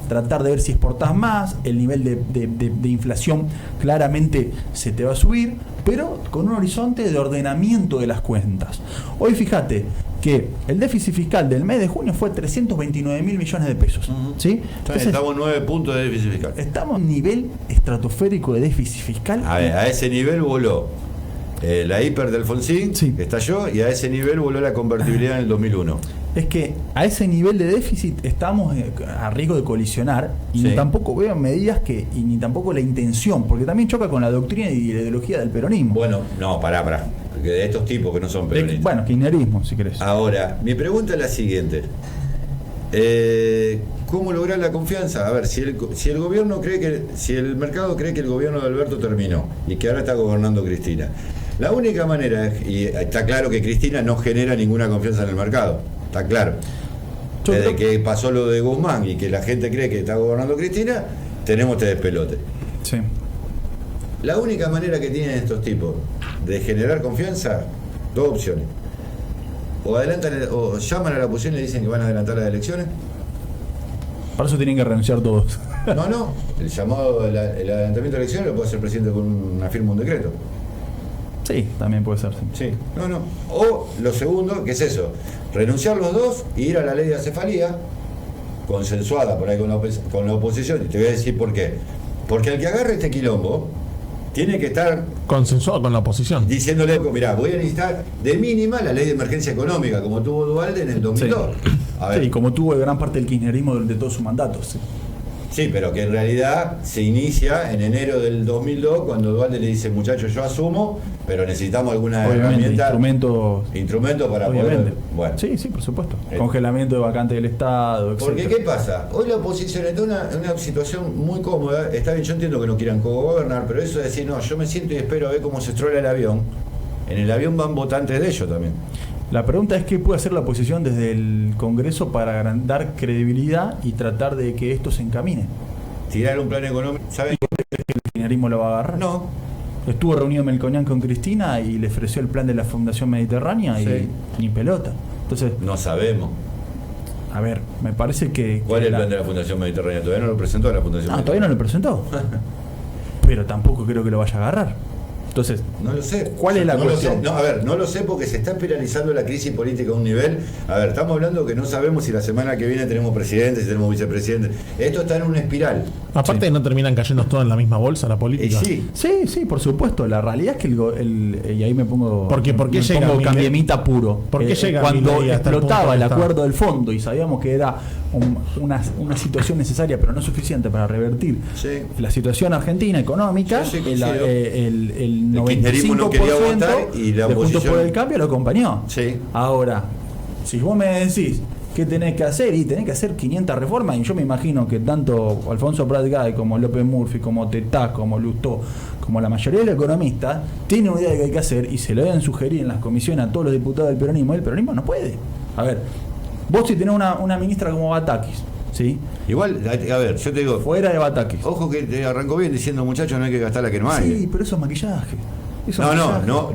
tratar de ver si exportás más, el nivel de inflación claramente se te va a subir, pero con un horizonte de ordenamiento de las cuentas. Hoy fíjate que el déficit fiscal del mes de junio fue 329.000 millones de pesos. ¿Sí? Entonces, Estamos en 9 puntos de déficit fiscal. estamos en nivel estratosférico de déficit fiscal. A ese nivel voló la hiper de Alfonsín, Sí. que estalló, y a ese nivel voló la convertibilidad en el 2001. Es que a ese nivel de déficit estamos a riesgo de colisionar y Sí. tampoco veo medidas ni tampoco la intención, porque también choca con la doctrina y la ideología del peronismo. Bueno, no, pará. Porque de estos tipos que no son peronistas. Bueno, kirchnerismo, si querés. Ahora, mi pregunta es la siguiente. ¿Cómo lograr la confianza? A ver, si el gobierno si el mercado cree que el gobierno de Alberto terminó y que ahora está gobernando Cristina, la única manera, y está claro que Cristina no genera ninguna confianza en el mercado, está claro. Yo Desde creo- que pasó lo de Guzmán y que la gente cree que está gobernando Cristina, tenemos este despelote. Sí. La única manera que tienen estos tipos de generar confianza, dos opciones. O llaman a la oposición y le dicen que van a adelantar las elecciones. Para eso tienen que renunciar todos. No. El llamado, el adelantamiento de elecciones lo puede hacer el presidente con una firma, un decreto. Sí, también puede ser. Sí. Sí. O lo segundo, que es eso, renunciar los dos y ir a la ley de acefalía, consensuada por ahí con la oposición. Y te voy a decir por qué. Porque el que agarre este quilombo tiene que estar Consensuado con la oposición. diciéndole, mirá, voy a necesitar de mínima la ley de emergencia económica, como tuvo Duhalde en el 2002. A ver, Sí, como tuvo gran parte del kirchnerismo durante todo su mandato. Sí. sí, pero que en realidad se inicia en enero del 2002, cuando Duhalde le dice, muchachos, yo asumo, pero necesitamos alguna Obviamente, herramienta, instrumentos. para Obviamente. poder... Bueno. Sí, por supuesto. Congelamiento de vacante del Estado, etc. Porque, ¿qué pasa? Hoy la oposición está en una situación muy cómoda. Está bien, yo entiendo que no quieran cogobernar, pero eso de decir, no, yo me siento y espero a ver cómo se estrola el avión. En el avión van votantes de ellos también. La pregunta es qué puede hacer la oposición desde el Congreso para dar credibilidad y tratar de que esto se encamine. Tirar un plan económico, ¿saben? ¿El kirchnerismo lo va a agarrar? No. Estuvo reunido Melconian con Cristina y le ofreció el plan de la Fundación Mediterránea y ni pelota. Entonces, no sabemos. A ver, me parece que... ¿Cuál es el plan de la Fundación Mediterránea? ¿Todavía no lo presentó la Fundación Mediterránea? Todavía no lo presentó. Pero tampoco creo que lo vaya a agarrar. Entonces, no lo sé. ¿Cuál es la cuestión? No lo sé porque se está espiralizando la crisis política a un nivel. A ver, estamos hablando que no sabemos si la semana que viene tenemos presidente, si tenemos vicepresidente. Esto está en una espiral. Aparte, no terminan cayendo todos en la misma bolsa la política. Sí, por supuesto. La realidad es que y ahí me pongo. ¿Por qué llega cambiemita puro? ¿Por qué llega cuando explotaba el acuerdo del fondo y sabíamos que era una situación necesaria, pero no suficiente para revertir la situación argentina económica, el 95% no quería votar y la de Juntos oposición por el Cambio lo acompañó. Sí. Ahora, si vos me decís qué tenés que hacer, y tenés que hacer 500 reformas, y yo me imagino que tanto Alfonso Prat Gay como López Murphy, como Tetá, como Lustó, como la mayoría de los economistas, tienen una idea de qué hay que hacer y se lo deben sugerir en las comisiones a todos los diputados del peronismo, y el peronismo no puede. A ver, vos si tenés una ministra como Batakis, ¿sí? Igual, a ver, yo te digo, fuera de Batakis. Ojo que te arrancó bien diciendo, muchachos, no hay que gastar la que no hay. Sí, pero eso es maquillaje.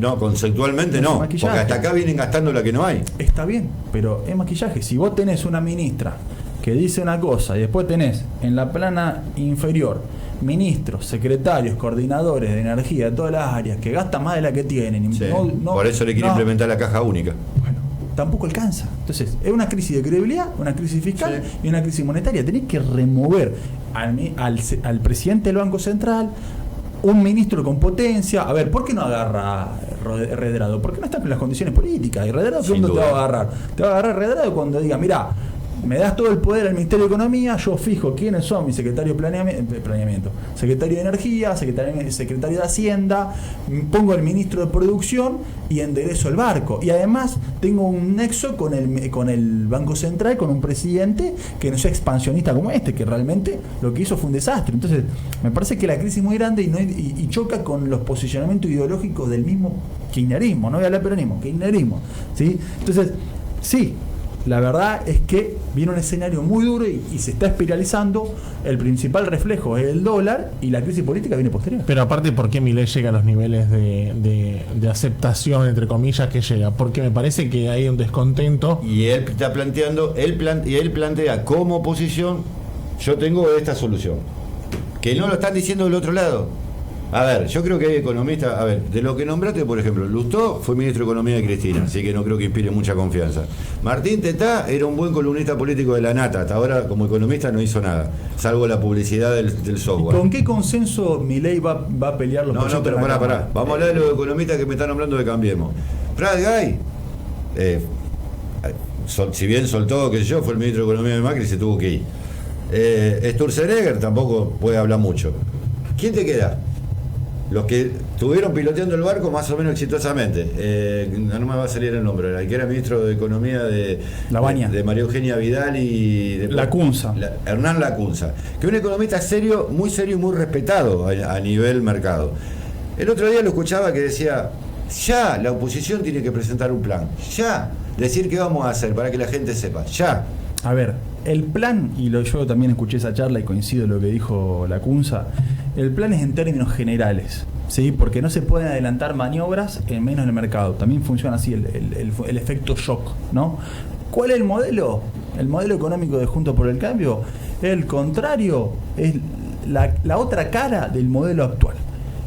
No, conceptualmente no, porque hasta acá vienen gastando la que no hay. Está bien, pero es maquillaje. Si vos tenés una ministra que dice una cosa y después tenés en la plana inferior ministros, secretarios, coordinadores de energía de todas las áreas que gastan más de la que tienen, por eso le quiere implementar la caja única. Bueno, tampoco alcanza. Entonces, es una crisis de credibilidad, una crisis fiscal y una crisis monetaria. Tenés que remover al presidente del Banco Central, un ministro con potencia. A ver, ¿por qué no agarra Redrado? Porque no está en las condiciones políticas. Y Redrado, ¿cuándo te va a agarrar? Te va a agarrar Redrado cuando diga, mirá, me das todo el poder al Ministerio de Economía, yo fijo quiénes son mi secretario de planeamiento, secretario de Energía, secretario de Hacienda, pongo el ministro de Producción y enderezo el barco. Y además tengo un nexo con el Banco Central, con un presidente que no sea expansionista como que realmente lo que hizo fue un desastre. Entonces, me parece que la crisis es muy grande y choca con los posicionamientos ideológicos del mismo kirchnerismo, no voy a hablar de peronismo, kirchnerismo, ¿sí? Entonces, sí, la verdad es que viene un escenario muy duro y se está espiralizando. El principal reflejo es el dólar y la crisis política viene posterior. Pero aparte, ¿por qué Milei llega a los niveles de aceptación, entre comillas, que llega? Porque me parece que hay un descontento. Y él está planteando, él plantea como oposición, yo tengo esta solución. Que no lo están diciendo del otro lado. A ver, yo creo que hay economistas. A ver, de lo que nombraste, por ejemplo, Lustó fue ministro de Economía de Cristina, así que no creo que inspire mucha confianza. Martín Tetá era un buen columnista político de la Nata, hasta ahora como economista no hizo nada, salvo la publicidad del software. ¿Y con qué consenso Milei va a pelear los proyectos? No, pero pará. Vamos a hablar de los economistas que me están nombrando de Cambiemos. Prat Gay, si bien soltó, que yo, fue el ministro de Economía de Macri, se tuvo que ir. Sturzenegger tampoco puede hablar mucho. ¿Quién te queda? Los que estuvieron piloteando el barco más o menos exitosamente. No me va a salir el nombre, el que era ministro de Economía de María Eugenia Vidal y de Lacunza. Hernán Lacunza, que es un economista serio y muy respetado a nivel mercado. El otro día lo escuchaba que decía, ya la oposición tiene que presentar un plan, ya decir qué vamos a hacer para que la gente sepa, ya. A ver, el plan, yo también escuché esa charla y coincido en lo que dijo Lacunza, el plan es en términos generales, ¿sí? Porque no se pueden adelantar maniobras en menos del mercado. También funciona así el efecto shock, ¿no? ¿Cuál es el modelo? El modelo económico de Juntos por el Cambio es el contrario, es la otra cara del modelo actual.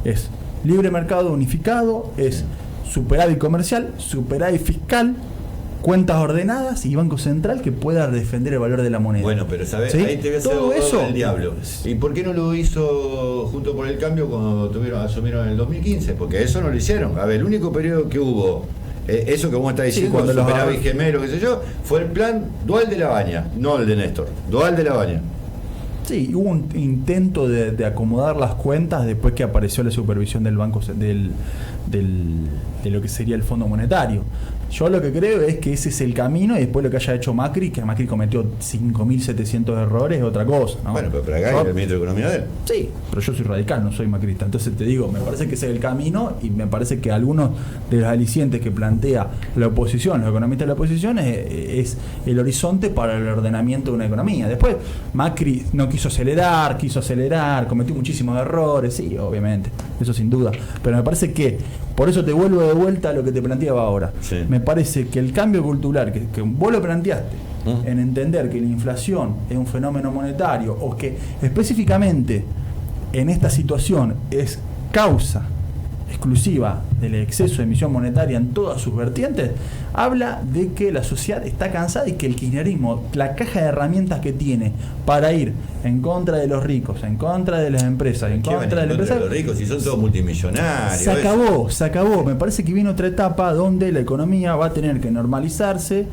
Es libre mercado unificado, es superávit comercial, superávit fiscal, cuentas ordenadas y Banco Central que pueda defender el valor de la moneda. Bueno, pero ¿sabes? ¿Sí? Ahí te voy a hacer todo eso del diablo. ¿Y por qué no lo hizo Juntos por el Cambio cuando asumieron en el 2015? Porque eso no lo hicieron. A ver, el único periodo que hubo, eso que vos estás diciendo, cuando superávit gemelo, qué sé yo, fue el plan dual de la Baña, no el de Néstor, dual de la Baña. Sí, hubo un intento de acomodar las cuentas después que apareció la supervisión del banco de lo que sería el Fondo Monetario. Yo lo que creo es que ese es el camino y después lo que haya hecho Macri, que Macri cometió 5.700 errores, es otra cosa, ¿no? Bueno, pero acá es el ministro de Economía de él. Sí, pero yo soy radical, no soy macrista. Entonces te digo, me parece que ese es el camino y me parece que algunos de los alicientes que plantea la oposición, los economistas de la oposición, es el horizonte para el ordenamiento de una economía. Después Macri no quiso acelerar, cometió muchísimos errores, sí, obviamente. eso sin duda. Pero me parece que, por eso te vuelvo de vuelta a lo que te planteaba ahora. Sí. Me parece que el cambio cultural que vos lo planteaste, en entender que la inflación es un fenómeno monetario, o que específicamente en esta situación es causa exclusiva del exceso de emisión monetaria en todas sus vertientes, habla de que la sociedad está cansada y que el kirchnerismo, la caja de herramientas que tiene para ir en contra de los ricos, en contra de las empresas, en contra de la empresa, los ricos, si son todos multimillonarios. se acabó. Me parece que viene otra etapa donde la economía va a tener que normalizarse.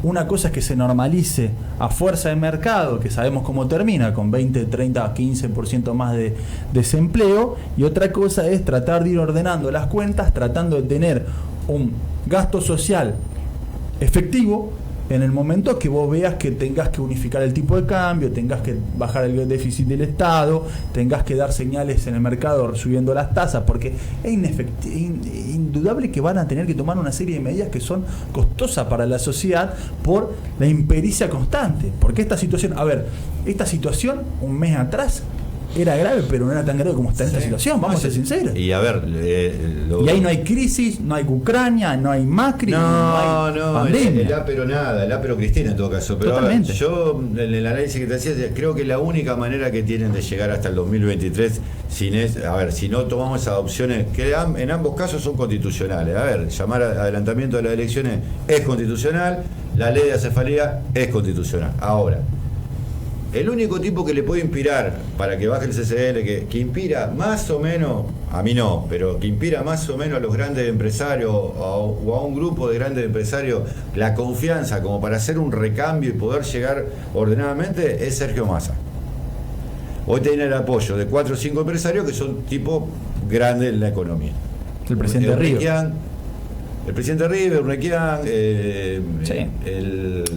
Una cosa es que se normalice a fuerza de mercado, que sabemos cómo termina, con 20, 30, 15% más de desempleo, y otra cosa es tratar de ir ordenando las cuentas, tratando de tener un gasto social efectivo en el momento que vos veas que tengas que unificar el tipo de cambio, tengas que bajar el déficit del Estado, tengas que dar señales en el mercado subiendo las tasas, porque es indudable que van a tener que tomar una serie de medidas que son costosas para la sociedad por la impericia constante. Porque esta situación, un mes atrás era grave, pero no era tan grave como está en esta situación, vamos a ser sinceros. Y a ver, y ahí no hay crisis, no hay Ucrania, no hay Macri, no hay pandemia. El ápero nada, el ápero Cristina en todo caso. Pero Totalmente. A ver, yo en el análisis que te hacía, creo que la única manera que tienen de llegar hasta el 2023, si no tomamos esas opciones, que en ambos casos son constitucionales. A ver, llamar a adelantamiento de las elecciones es constitucional, la ley de acefalía es constitucional. Ahora, el único tipo que le puede inspirar para que baje el CCL, que inspira más o menos, a mí no, pero que inspira más o menos a los grandes empresarios o a un grupo de grandes empresarios la confianza como para hacer un recambio y poder llegar ordenadamente, es Sergio Massa. Hoy tiene el apoyo de 4 o 5 empresarios que son tipo grandes en la economía. El presidente River. El presidente River, Urnequian,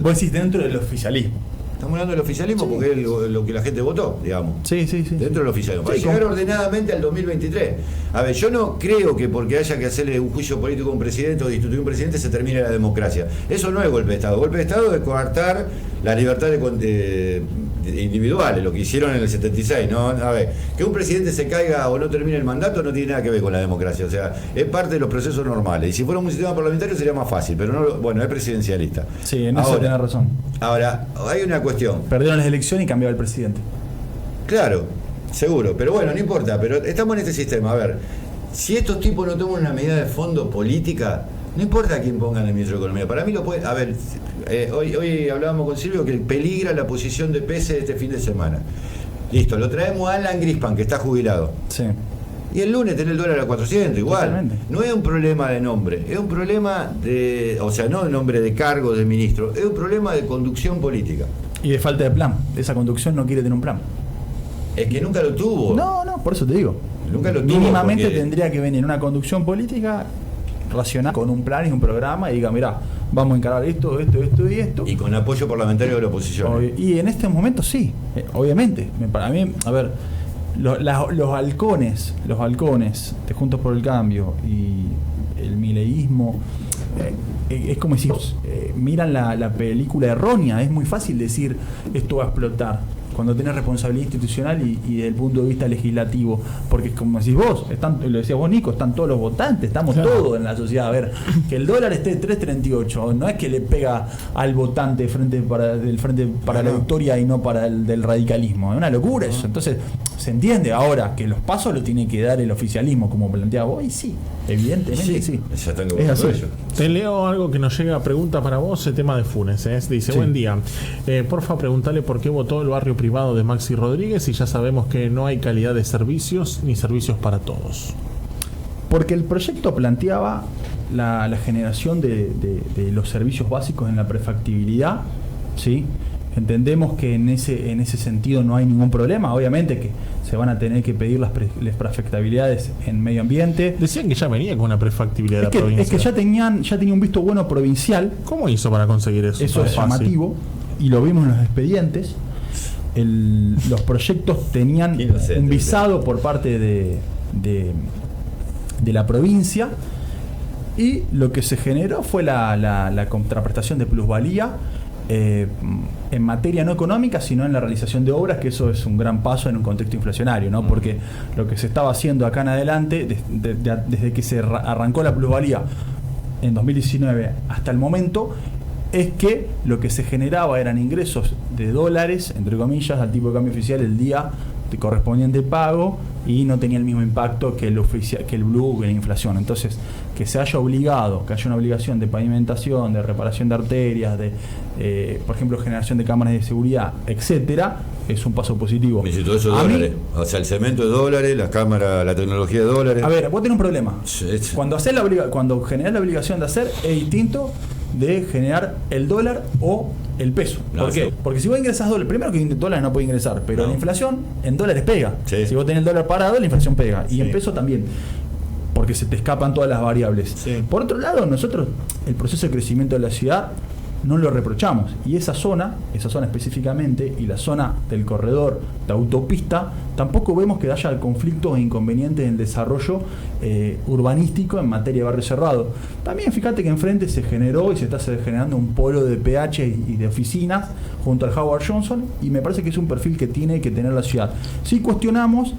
Vos decís dentro del oficialismo. Estamos hablando del oficialismo porque es lo que la gente votó, digamos. Sí. Dentro del oficialismo. Para llegar ordenadamente al 2023. A ver, yo no creo que porque haya que hacerle un juicio político a un presidente o destituir a un presidente se termine la democracia. Eso no es golpe de Estado. Golpe de Estado es coartar la libertad de individuales, lo que hicieron en el 76. ¿No? A ver, que un presidente se caiga o no termine el mandato no tiene nada que ver con la democracia. O sea, es parte de los procesos normales. Y si fuera un sistema parlamentario sería más fácil, pero no, es presidencialista. Sí, en eso tenés razón. Ahora, hay una cuestión. Perdieron las elecciones y cambiaba el presidente. Claro, seguro, pero bueno, no importa, pero estamos en este sistema. A ver, si estos tipos no toman una medida de fondo política, no importa quién pongan el ministro de Economía. Para mí lo puede. A ver, hoy hablábamos con Silvio que peligra la posición de Pese este fin de semana. Listo, lo traemos a Alan Grispan, que está jubilado. Sí. Y el lunes tenés el dólar a 400, igual. Totalmente. No es un problema de nombre, es un problema no de nombre de cargo de ministro, es un problema de conducción política. Y de falta de plan. Esa conducción no quiere tener un plan. Es que nunca lo tuvo. No, por eso te digo. Nunca lo tuvo. Mínimamente porque tendría que venir una conducción política racional, con un plan y un programa, y diga, mirá, vamos a encarar esto y esto. Y con apoyo parlamentario de la oposición. Y en este momento sí, obviamente. Para mí, a ver, los halcones de Juntos por el Cambio y el mileísmo, es como decir, miran la película errónea. Es muy fácil decir esto va a explotar cuando tenés responsabilidad institucional y desde el punto de vista legislativo, porque como decís vos, lo decías vos, Nico, están todos los votantes, estamos todos en la sociedad. A ver, que el dólar esté 3.38 no es que le pega al votante del frente para la victoria y no para el del radicalismo, es una locura eso. Entonces se entiende ahora que los pasos lo tiene que dar el oficialismo, como planteaba vos, y sí, evidentemente sí. Es así. Te leo algo que nos llega, pregunta para vos, el tema de Funes. Dice, buen día, porfa preguntale por qué votó el barrio privado de Maxi Rodríguez y ya sabemos que no hay calidad de servicios ni servicios para todos. Porque el proyecto planteaba la generación de los servicios básicos en la prefactibilidad, ¿sí? Entendemos que en ese sentido no hay ningún problema. Obviamente que se van a tener que pedir las prefectabilidades en medio ambiente. Decían que ya venía con una prefactibilidad de la provincia. Es que ya tenía un visto bueno provincial. ¿Cómo hizo para conseguir eso? Eso es llamativo y lo vimos en los expedientes. Los proyectos tenían un visado por parte de la provincia, y lo que se generó fue la contraprestación de plusvalía en materia no económica, sino en la realización de obras, que eso es un gran paso en un contexto inflacionario, ¿no? Porque lo que se estaba haciendo acá en adelante, desde que se arrancó la plusvalía en 2019 hasta el momento, es que lo que se generaba eran ingresos de dólares, entre comillas, al tipo de cambio oficial el día de correspondiente pago, y no tenía el mismo impacto que el blue, que la inflación. Entonces, que se haya obligado, que haya una obligación de pavimentación, de reparación de arterias, de por ejemplo, generación de cámaras de seguridad, etcétera, es un paso positivo. Y si todo eso es dólares, o sea, el cemento es dólares, las cámaras, la tecnología es dólares. A ver, vos tenés un problema. Cuando generás la obligación de hacer, es distinto de generar el dólar o el peso. ¿Por qué? Porque si vos ingresás dólares, primero que dólares no puede ingresar, pero la inflación en dólares pega. Sí. Si vos tenés el dólar parado, la inflación pega. Y en peso también, porque se te escapan todas las variables. Sí. Por otro lado, nosotros el proceso de crecimiento de la ciudad no lo reprochamos, y esa zona específicamente, y la zona del corredor de autopista, tampoco vemos que haya conflictos e inconvenientes en el desarrollo urbanístico en materia de barrio cerrado. También fíjate que enfrente se generó y se está generando un polo de PH y de oficinas junto al Howard Johnson, y me parece que es un perfil que tiene que tener la ciudad. Sí cuestionamos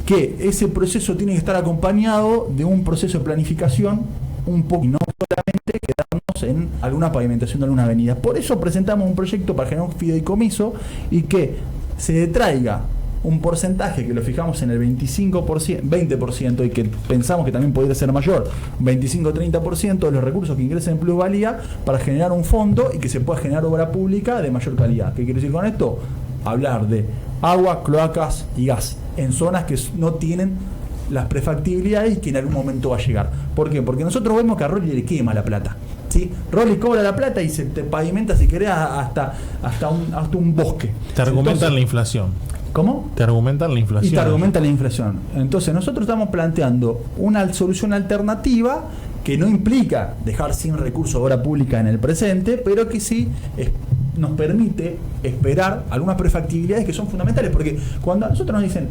que ese proceso tiene que estar acompañado de un proceso de planificación un poco, y no solamente quedarnos en alguna pavimentación de alguna avenida. Por eso presentamos un proyecto para generar un fideicomiso y que se detraiga un porcentaje que lo fijamos en el 20% y que pensamos que también podría ser mayor, 25-30% de los recursos que ingresen en plusvalía, para generar un fondo y que se pueda generar obra pública de mayor calidad. ¿Qué quiere decir con esto? Hablar de agua, cloacas y gas en zonas que no tienen las prefactibilidades y que en algún momento va a llegar. ¿Por qué? Porque nosotros vemos que a Rolly le quema la plata, ¿sí? Rolly cobra la plata y se te pavimenta, si querés, hasta un bosque. Te argumentan Entonces, la inflación. ¿cómo? Te argumentan la inflación. Y te argumentan la inflación. Entonces nosotros estamos planteando una solución alternativa que no implica dejar sin recursos obra pública en el presente, pero que sí nos permite esperar algunas prefactibilidades que son fundamentales, porque cuando a nosotros nos dicen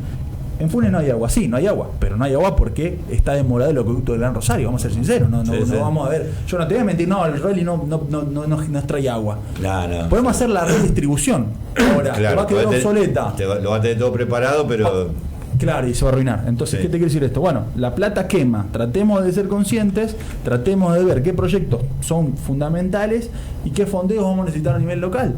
en Funes no hay agua, sí, no hay agua, pero no hay agua porque está demorado el acueducto del Gran Rosario, vamos a ser sinceros, no vamos a ver, yo no te voy a mentir, no, el Rolly no nos trae agua. No. Podemos hacer la redistribución, ahora, claro, va a quedar obsoleta. Lo va a tener todo preparado, pero... Claro, y se va a arruinar. Entonces, ¿qué te quiere decir esto? Bueno, la plata quema. Tratemos de ser conscientes, tratemos de ver qué proyectos son fundamentales y qué fondeos vamos a necesitar a nivel local.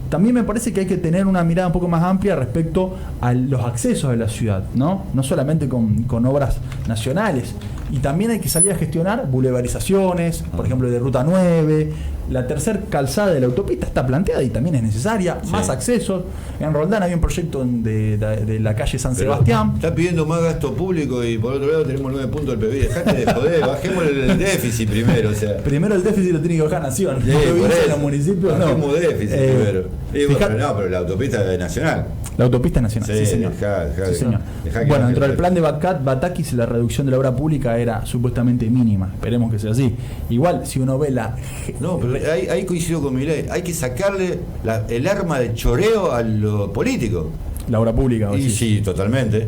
También me parece que hay que tener una mirada un poco más amplia respecto a los accesos de la ciudad, ¿no? No solamente con obras nacionales. Y también hay que salir a gestionar bulevarizaciones, por ejemplo, de Ruta 9. La tercera calzada de la autopista está planteada y también es necesaria. Sí. Más accesos. En Roldán había un proyecto de la calle San Sebastián. Está pidiendo más gasto público y por otro lado tenemos 9 puntos del PBI. Dejate de joder, bajemos el déficit primero. O sea. Primero el déficit lo tiene que bajar Nación. Sí, por eso, en los municipios bajemos déficit primero. Pero la autopista es nacional. La autopista es nacional, sí, señor. Sí, señor. Bueno, dentro del plan de Batakis la reducción de la obra pública era supuestamente mínima. Esperemos que sea así. Igual, si uno ve la... No, pero ahí coincido con Milei. Hay que sacarle el arma de choreo a los políticos. La obra pública. Y sí, totalmente.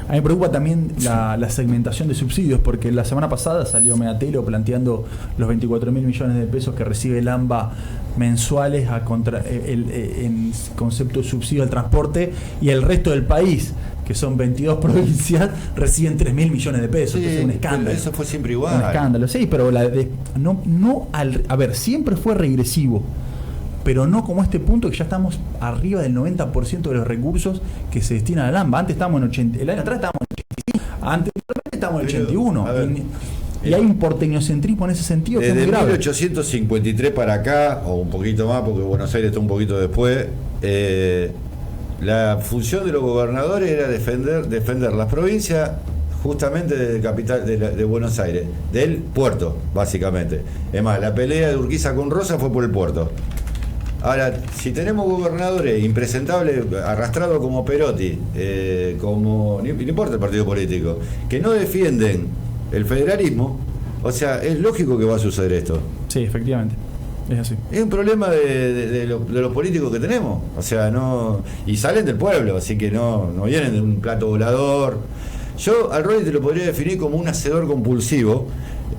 A mí me preocupa también la segmentación de subsidios, porque la semana pasada salió Meatelo planteando los 24.000 millones de pesos que recibe el AMBA mensuales en concepto de subsidio al transporte, y el resto del país, que son 22 provincias, reciben 3.000 millones de pesos. Sí, es un escándalo. Eso fue siempre igual. Un escándalo, sí, pero a ver, siempre fue regresivo, pero no como este punto que ya estamos arriba del 90% de los recursos que se destinan al AMBA. Antes estábamos en 80, el año atrás estábamos en 85, antes estábamos en 81. Y hay un porteñocentrismo en ese sentido que es muy grave. Desde 1853 para acá, o un poquito más, porque Buenos Aires está un poquito después, la función de los gobernadores era defender las provincias justamente de capital de Buenos Aires, del puerto, básicamente. Es más, la pelea de Urquiza con Rosa fue por el puerto. Ahora, si tenemos gobernadores impresentables, arrastrados como Perotti, no importa el partido político, que no defienden el federalismo, o sea, es lógico que va a suceder esto. Sí, efectivamente. Es así. Es un problema de los políticos que tenemos. O sea, no. Y salen del pueblo, así que no vienen de un plato volador. Yo al Rolly te lo podría definir como un hacedor compulsivo,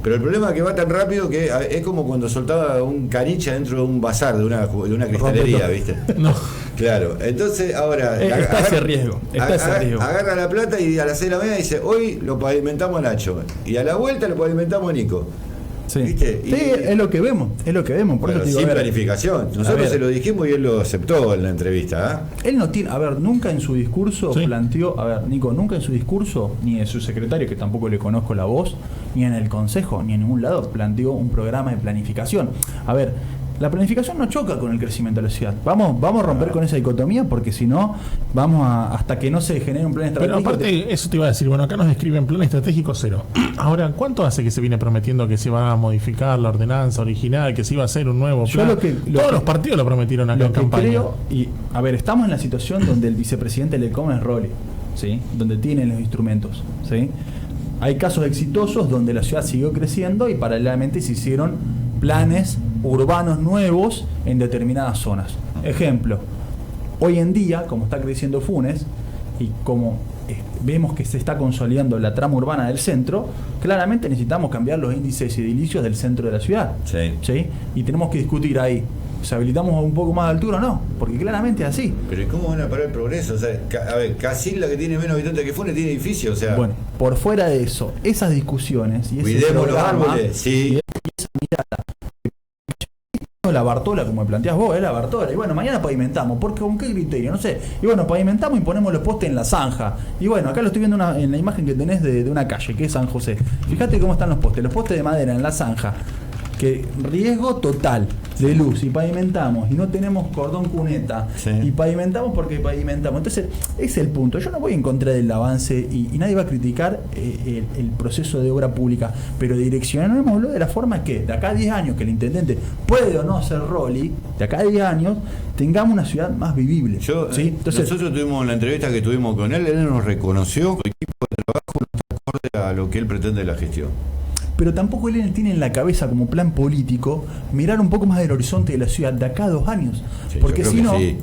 Pero el problema es que va tan rápido que es como cuando soltaba un caniche dentro de un bazar, de una cristalería, ¿viste? No. Claro, entonces ahora está ese riesgo. Agarra la plata y a las 6 de la mañana dice, hoy lo pavimentamos a Nacho. Y a la vuelta lo pavimentamos a Nico. Sí, ¿viste? sí, es lo que vemos. Por eso te digo, sin planificación. Nosotros se lo dijimos y él lo aceptó en la entrevista. Él no tiene, nunca en su discurso Sí. planteó, Nico, nunca en su discurso, ni en su secretario, que tampoco le conozco la voz, ni en el consejo, ni en ningún lado, planteó un programa de planificación. La planificación no choca con el crecimiento de la ciudad. Vamos a romper con esa dicotomía, porque si no, hasta que no se genere un plan Pero estratégico. aparte, eso te iba a decir, bueno, acá nos describen plan estratégico 0. Ahora, ¿cuánto hace que se viene prometiendo que se va a modificar la ordenanza original, que se iba a hacer un nuevo plan? Todos los partidos lo prometieron acá en campaña. Estamos en la situación donde el vicepresidente le come es Rolli, ¿sí? Donde tienen los instrumentos, ¿sí? Hay casos exitosos donde la ciudad siguió creciendo y paralelamente se hicieron planes urbanos nuevos en determinadas zonas. Ejemplo, hoy en día, como está creciendo Funes y como vemos que se está consolidando la trama urbana del centro, claramente necesitamos cambiar los índices edilicios del centro de la ciudad. Sí. ¿Sí? Y tenemos que discutir ahí, ¿se habilitamos un poco más de altura o no? Porque claramente es así. Pero ¿y cómo van a parar el progreso? O sea, Casilda, que tiene menos habitantes que Funes, tiene edificios. O sea, Bueno, por fuera de eso, esas discusiones y ese cuidemos los programa, árboles. Sí. y esa mirada, la Bartola, como me planteás vos, la Bartola, y bueno, mañana pavimentamos, porque ¿con qué criterio? No sé, y bueno, pavimentamos y ponemos los postes en la zanja, y bueno, acá lo estoy viendo en la imagen que tenés de una calle, que es San José. Fíjate cómo están los postes de madera en la zanja, que riesgo total de luz, y pavimentamos, y no tenemos cordón cuneta, Sí. y pavimentamos porque pavimentamos. Entonces, ese es el punto. Yo no voy en contra del avance, y nadie va a criticar el proceso de obra pública, pero direccionémoslo de la forma que de acá a 10 años, que el intendente puede o no ser Rolli, de acá a 10 años tengamos una ciudad más vivible. ¿sí? Entonces, nosotros tuvimos en la entrevista que tuvimos con él nos reconoció que el equipo de trabajo no está acorde a lo que él pretende de la gestión. pero tampoco él tiene en la cabeza como plan político mirar un poco más del horizonte de la ciudad de acá a 2 años. Sí, porque yo si creo no, que sí.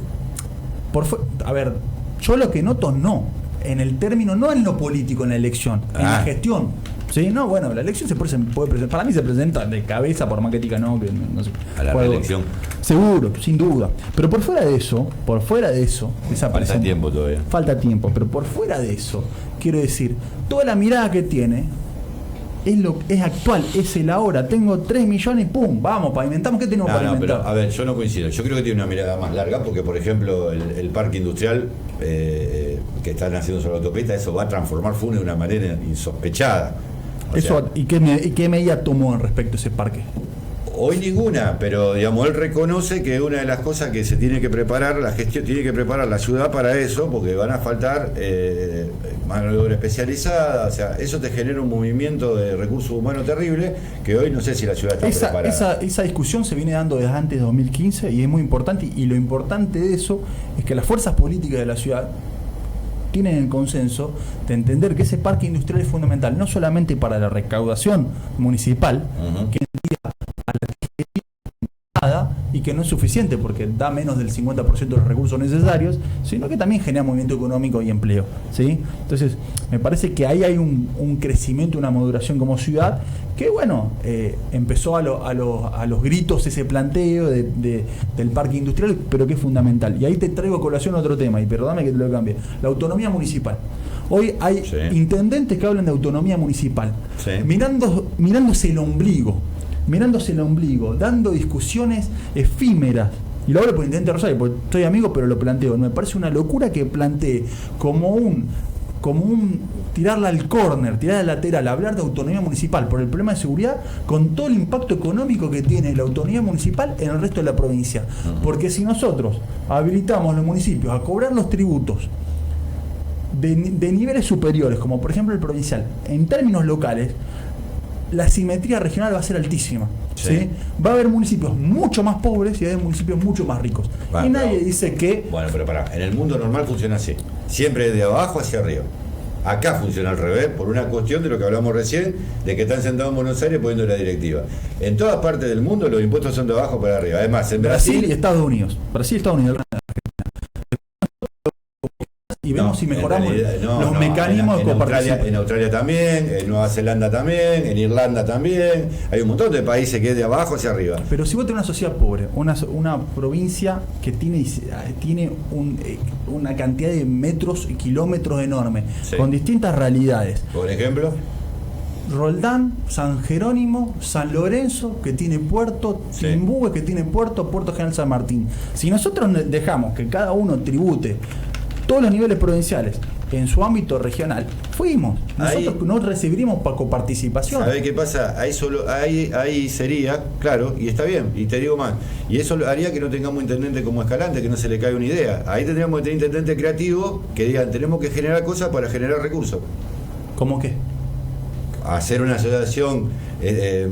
Yo lo que noto no, en el término, no en lo político, en la elección, en la gestión. ¿Sí? No, bueno, la elección se puede presentar, para mí se presenta de cabeza, por más que diga no, que no sé. A la reelección. Seguro, sin duda. Pero por fuera de eso, desaparece. Falta tiempo todavía. Falta tiempo, pero por fuera de eso, quiero decir, toda la mirada que tiene es actual, es el ahora. Tengo 3 millones y pum, vamos, pavimentamos. ¿Qué tenemos para pavimentar? Pero, a ver, yo no coincido. Yo creo que tiene una mirada más larga porque, por ejemplo, el parque industrial que están haciendo sobre la autopista, eso va a transformar Funes de una manera insospechada. ¿Y qué medida tomó respecto a ese parque? Hoy ninguna, pero digamos, él reconoce que una de las cosas que se tiene que preparar, la gestión tiene que preparar la ciudad para eso, porque van a faltar mano de obra especializada, o sea, eso te genera un movimiento de recursos humanos terrible, que hoy no sé si la ciudad está preparada. Esa discusión se viene dando desde antes de 2015 y es muy importante, y lo importante de eso es que las fuerzas políticas de la ciudad tienen el consenso de entender que ese parque industrial es fundamental, no solamente para la recaudación municipal, que y que no es suficiente porque da menos del 50% de los recursos necesarios, sino que también genera movimiento económico y empleo, ¿sí? Entonces, me parece que ahí hay un crecimiento, una maduración como ciudad, que bueno, empezó a los gritos ese planteo del parque industrial, pero que es fundamental. Y ahí te traigo a colación otro tema, y perdóname que te lo cambie, la autonomía municipal. Hoy hay intendentes que hablan de autonomía municipal, mirándose el ombligo, dando discusiones efímeras. Y lo hablo por intendente Rosario, porque soy amigo, pero lo planteo. Me parece una locura que plantee como un tirarla al córner, tirarla al lateral, hablar de autonomía municipal por el problema de seguridad, con todo el impacto económico que tiene la autonomía municipal en el resto de la provincia. Porque si nosotros habilitamos los municipios a cobrar los tributos de niveles superiores, como por ejemplo el provincial, en términos locales, la simetría regional va a ser altísima. ¿Sí? Va a haber municipios mucho más pobres y va a haber municipios mucho más ricos. Y nadie dice que... Bueno, pero pará, en el mundo normal funciona así. Siempre de abajo hacia arriba. Acá funciona al revés, por una cuestión de lo que hablamos recién, de que están sentados en Buenos Aires poniendo la directiva. En todas partes del mundo los impuestos son de abajo para arriba. Además, en Brasil y Estados Unidos. No, vemos si mejoramos los mecanismos de coparticipación. En Australia también, en Nueva Zelanda también, en Irlanda también. Hay un montón de países que es de abajo hacia arriba. Pero si vos tenés una sociedad pobre, una provincia que tiene una cantidad de metros y kilómetros enorme, con distintas realidades. Por ejemplo, Roldán, San Jerónimo, San Lorenzo, que tiene puerto, Timbúes, que tiene puerto General San Martín. Si nosotros dejamos que cada uno tribute todos los niveles provinciales en su ámbito regional, nosotros no recibiríamos coparticipación. ¿Sabés qué pasa? Ahí sería, claro, y está bien, y te digo más, y eso haría que no tengamos intendente como Escalante, que no se le caiga una idea. Ahí tendríamos que tener intendente creativo que digan, tenemos que generar cosas para generar recursos. ¿Cómo qué? Hacer una asociación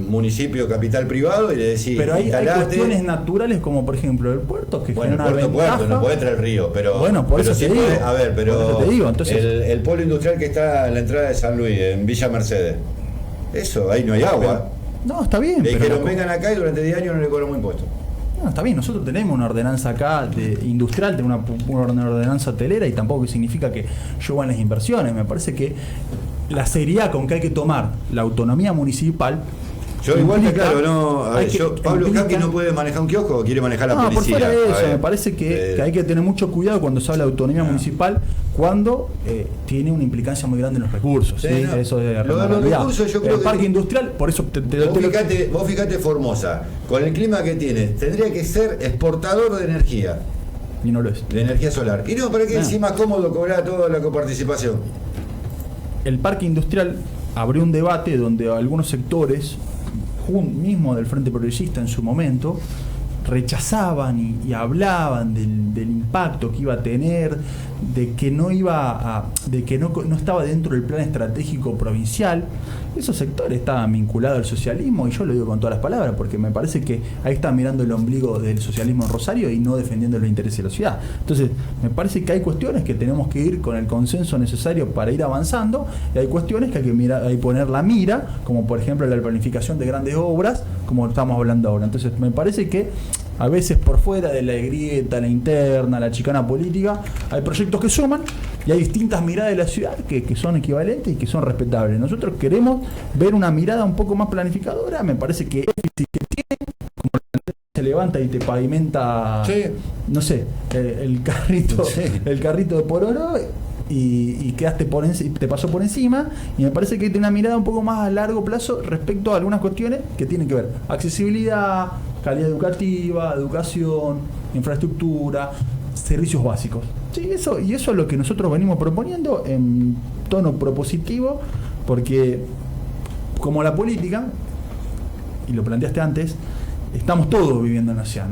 municipio capital privado y le decir, pero hay cuestiones naturales como por ejemplo el puerto que genera una ventaja. Puerto, no puede entrar el río, pero bueno, por eso sí te digo. A ver, pero te digo, entonces, el polo industrial que está en la entrada de San Luis, en Villa Mercedes, eso, ahí no hay agua. No, está bien. Le dijeron, vengan acá y durante 10 años no le cobramos impuestos. No, está bien, nosotros tenemos una ordenanza acá industrial, tenemos una ordenanza hotelera y tampoco significa que lluevan las inversiones. Me parece que la seriedad con que hay que tomar la autonomía municipal. Yo igual que claro, no. A ver, Pablo Caqui no puede manejar un kiosco o quiere manejar la policía. Por fuera de eso, me parece que hay que tener mucho cuidado cuando se habla de autonomía municipal, cuando tiene una implicancia muy grande en los recursos. Sí, ¿sí? No. Eso es los recursos, yo creo el parque industrial, por eso vos fíjate Formosa, con el clima que tiene, tendría que ser exportador de energía. Y no lo es. De energía solar. Y no, ¿para qué encima cómodo cobrar toda la coparticipación? El parque industrial abrió un debate donde algunos sectores mismo del Frente Progresista en su momento rechazaban y hablaban del impacto que iba a tener, de que no estaba dentro del plan estratégico provincial. Esos sectores estaban vinculados al socialismo, y yo lo digo con todas las palabras, porque me parece que ahí están mirando el ombligo del socialismo en Rosario y no defendiendo los intereses de la ciudad. Entonces, me parece que hay cuestiones que tenemos que ir con el consenso necesario para ir avanzando, y hay cuestiones que hay que poner la mira, como por ejemplo la planificación de grandes obras, como estamos hablando ahora. Entonces, me parece que a veces por fuera de la grieta, la interna, la chicana política, hay proyectos que suman y hay distintas miradas de la ciudad que son equivalentes y que son respetables. Nosotros queremos ver una mirada un poco más planificadora. Me parece que que tiene, como se levanta y te pavimenta, no sé, el carrito de Pororo y quedaste te pasó por encima, y me parece que tiene una mirada un poco más a largo plazo respecto a algunas cuestiones que tienen que ver accesibilidad, calidad educativa, educación, infraestructura, servicios básicos. Sí, eso es lo que nosotros venimos proponiendo en tono propositivo, porque como la política, y lo planteaste antes, estamos todos viviendo en la ciudad,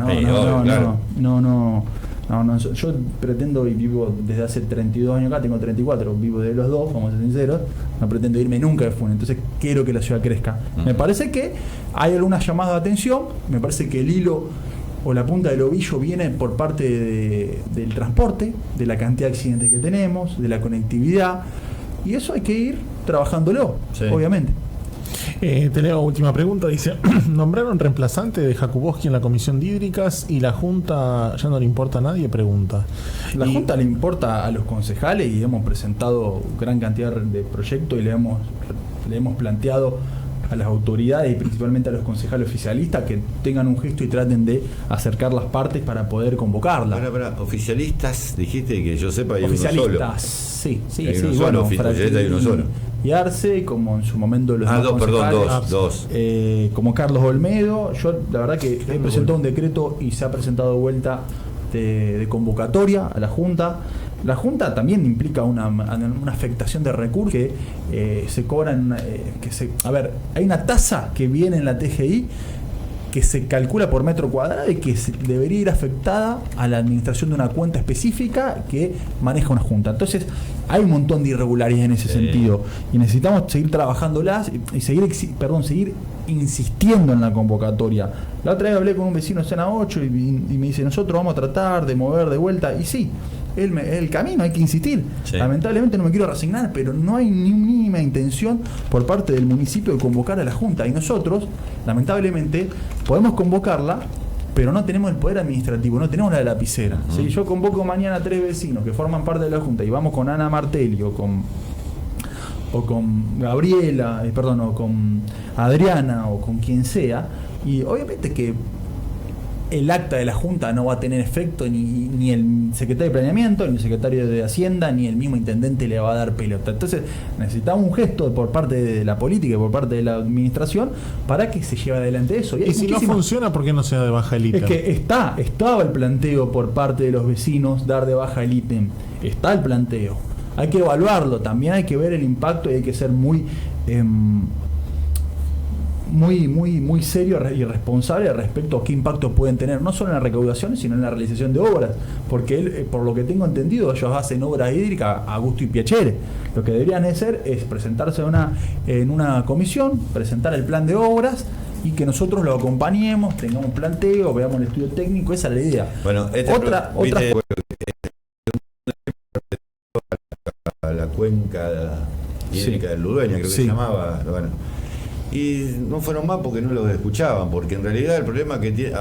yo pretendo, y vivo desde hace 32 años acá, tengo 34, vivo de los dos, vamos a ser sinceros, no pretendo irme nunca de Funes, entonces quiero que la ciudad crezca. Me parece que hay algunas llamadas de atención, me parece que el hilo o la punta del ovillo viene por parte del transporte, de la cantidad de accidentes que tenemos, de la conectividad, y eso hay que ir trabajándolo, obviamente. Te leo última pregunta, dice: nombraron reemplazante de Jakubowski en la comisión de hídricas y la Junta ya no le importa a nadie, pregunta. La Junta le importa a los concejales y hemos presentado gran cantidad de proyectos y le hemos planteado a las autoridades y principalmente a los concejales oficialistas que tengan un gesto y traten de acercar las partes para poder convocarla. Oficialistas, dijiste, que yo sepa, hay oficialistas, uno solo. Sí, bueno, hay uno solo. Y Arce, como en su momento los dos. Como Carlos Olmedo. Yo la verdad que he presentado un decreto y se ha presentado vuelta de convocatoria a la Junta. La Junta también implica una afectación de recursos que se cobran, hay una tasa que viene en la TGI que se calcula por metro cuadrado y que debería ir afectada a la administración de una cuenta específica que maneja una junta. Entonces hay un montón de irregularidades en ese sentido y necesitamos seguir trabajándolas y seguir insistiendo en la convocatoria. La otra vez hablé con un vecino de Zona 8 y me dice: nosotros vamos a tratar de mover de vuelta, y sí, el camino, hay que insistir. Lamentablemente no me quiero resignar, pero no hay ni mínima intención por parte del municipio de convocar a la Junta, y nosotros lamentablemente podemos convocarla, pero no tenemos el poder administrativo, no tenemos la lapicera. Si yo convoco mañana a 3 vecinos que forman parte de la Junta y vamos con Ana Martelli o con Gabriela, o con Adriana o con quien sea, y obviamente que el acta de la Junta no va a tener efecto, ni el secretario de Planeamiento, ni el secretario de Hacienda, ni el mismo intendente le va a dar pelota. Entonces necesitamos un gesto por parte de la política y por parte de la administración para que se lleve adelante eso. Y si no funciona, ¿por qué no se da de baja el ítem? Es que estaba el planteo por parte de los vecinos dar de baja el ítem. Está el planteo. Hay que evaluarlo, también hay que ver el impacto y hay que ser muy serio y responsable respecto a qué impacto pueden tener, no solo en la recaudación, sino en la realización de obras, porque por lo que tengo entendido, ellos hacen obras hídricas a gusto y piacere. Lo que deberían hacer es presentarse en una comisión, presentar el plan de obras y que nosotros lo acompañemos, tengamos planteo, veamos el estudio técnico. Esa es la idea. Bueno, la cuenca hídrica del Ludueña, creo que se llamaba. Bueno, y no fueron más porque no los escuchaban, porque en realidad el problema que tiene,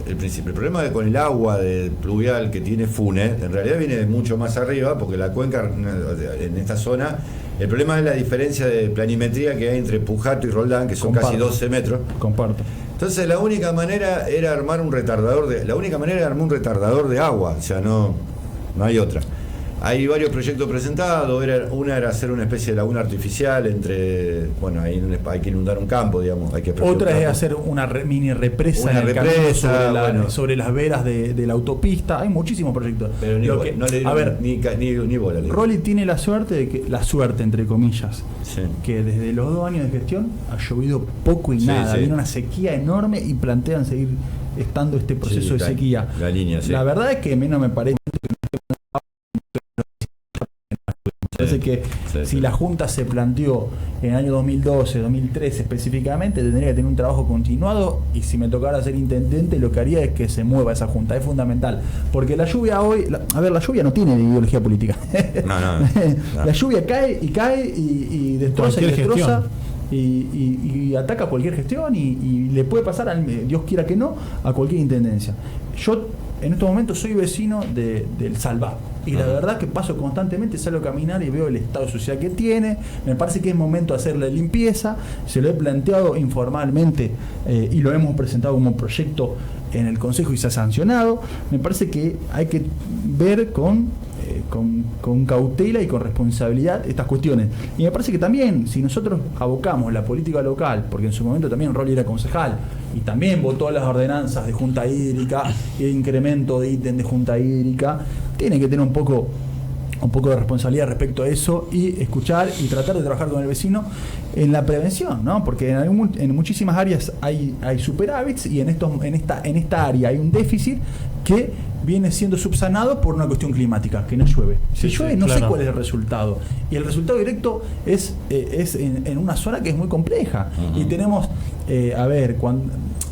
el problema con el agua pluvial que tiene Funes, en realidad viene de mucho más arriba, porque la cuenca en esta zona, el problema es la diferencia de planimetría que hay entre Pujato y Roldán, que son casi 12 metros. Comparto. Entonces la única manera era armar un retardador de agua, o sea, no hay otra. Hay varios proyectos presentados. Una era hacer una especie de laguna artificial hay que inundar un campo, digamos. Otra es hacer una mini represa, sobre las veras de la autopista. Hay muchísimos proyectos. Pero no le dieron ni bola. Rolly tiene la suerte, entre comillas, que desde los 2 años de gestión ha llovido poco y nada. Viene una sequía enorme y plantean seguir estando este proceso de sequía. La verdad es que a mí no me parece que si la Junta se planteó en el año 2012, 2013 específicamente, tendría que tener un trabajo continuado, y si me tocara ser intendente, lo que haría es que se mueva esa Junta. Es fundamental, porque la lluvia hoy, la lluvia no tiene ideología política. No. La lluvia cae y destroza y ataca a cualquier gestión y le puede pasar, Dios quiera que no, a cualquier intendencia. Yo en estos momentos soy vecino del Salvá, y la verdad que paso constantemente, salgo a caminar y veo el estado de sociedad que tiene. Me parece que es momento de hacerle limpieza. Se lo he planteado informalmente y lo hemos presentado como proyecto en el Consejo y se ha sancionado. Me parece que hay que ver con cautela y con responsabilidad estas cuestiones. Y me parece que también, si nosotros abocamos la política local, porque en su momento también Rolly era concejal y también votó las ordenanzas de Junta Hídrica y el incremento de ítem de Junta Hídrica, tiene que tener un poco de responsabilidad respecto a eso y escuchar y tratar de trabajar con el vecino en la prevención, ¿no? Porque en muchísimas áreas hay superávits, y en esta área hay un déficit que viene siendo subsanado por una cuestión climática, que no llueve. Si llueve, no sé cuál es el resultado. Y el resultado directo es en una zona que es muy compleja. Y tenemos,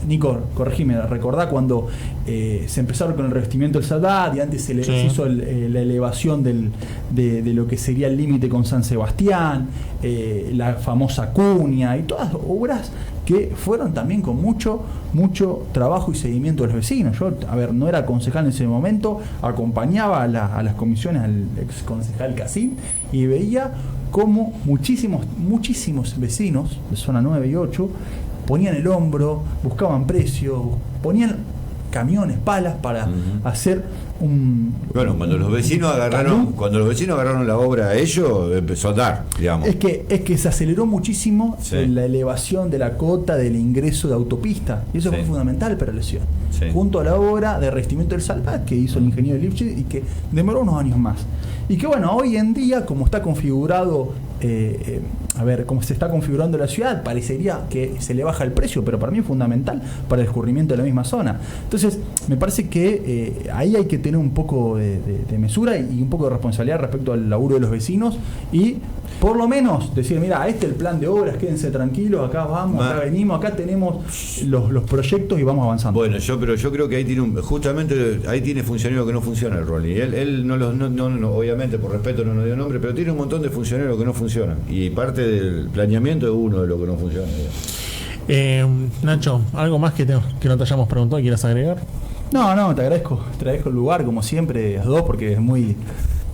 Nico, corregime, recordá cuando se empezaron con el revestimiento del Salvat, y antes se hizo la elevación de lo que sería el límite con San Sebastián, la famosa cuña, y todas obras que fueron también con mucho trabajo y seguimiento de los vecinos. Yo, no era concejal en ese momento, acompañaba a las comisiones al ex concejal Casín y veía cómo muchísimos vecinos de zona 9 y 8 ponían el hombro, buscaban precios, ponían camiones, palas para hacer cuando los vecinos agarraron la obra a ellos, empezó a dar, digamos. Es que se aceleró muchísimo la elevación de la cota del ingreso de autopista, y eso fue fundamental para la ciudad, junto a la obra de revestimiento del Salvat que hizo el ingeniero Lipschitz y que demoró unos años más. Y que hoy en día, como está configurado, cómo se está configurando la ciudad, parecería que se le baja el precio, pero para mí es fundamental para el escurrimiento de la misma zona. Entonces, me parece que ahí hay que tener un poco de mesura y un poco de responsabilidad respecto al laburo de los vecinos, y por lo menos decir, mira, este es el plan de obras, quédense tranquilos, acá vamos, acá venimos, acá tenemos los proyectos y vamos avanzando. Bueno, yo creo que ahí tiene funcionarios que no funciona el Rolly. Él no, obviamente por respeto no nos dio nombre, pero tiene un montón de funcionarios que no funcionan, y parte del planeamiento es uno de los que no funciona. Nacho, ¿algo más que no te hayamos preguntado y quieras agregar? No, te agradezco el lugar, como siempre, los dos, porque es muy...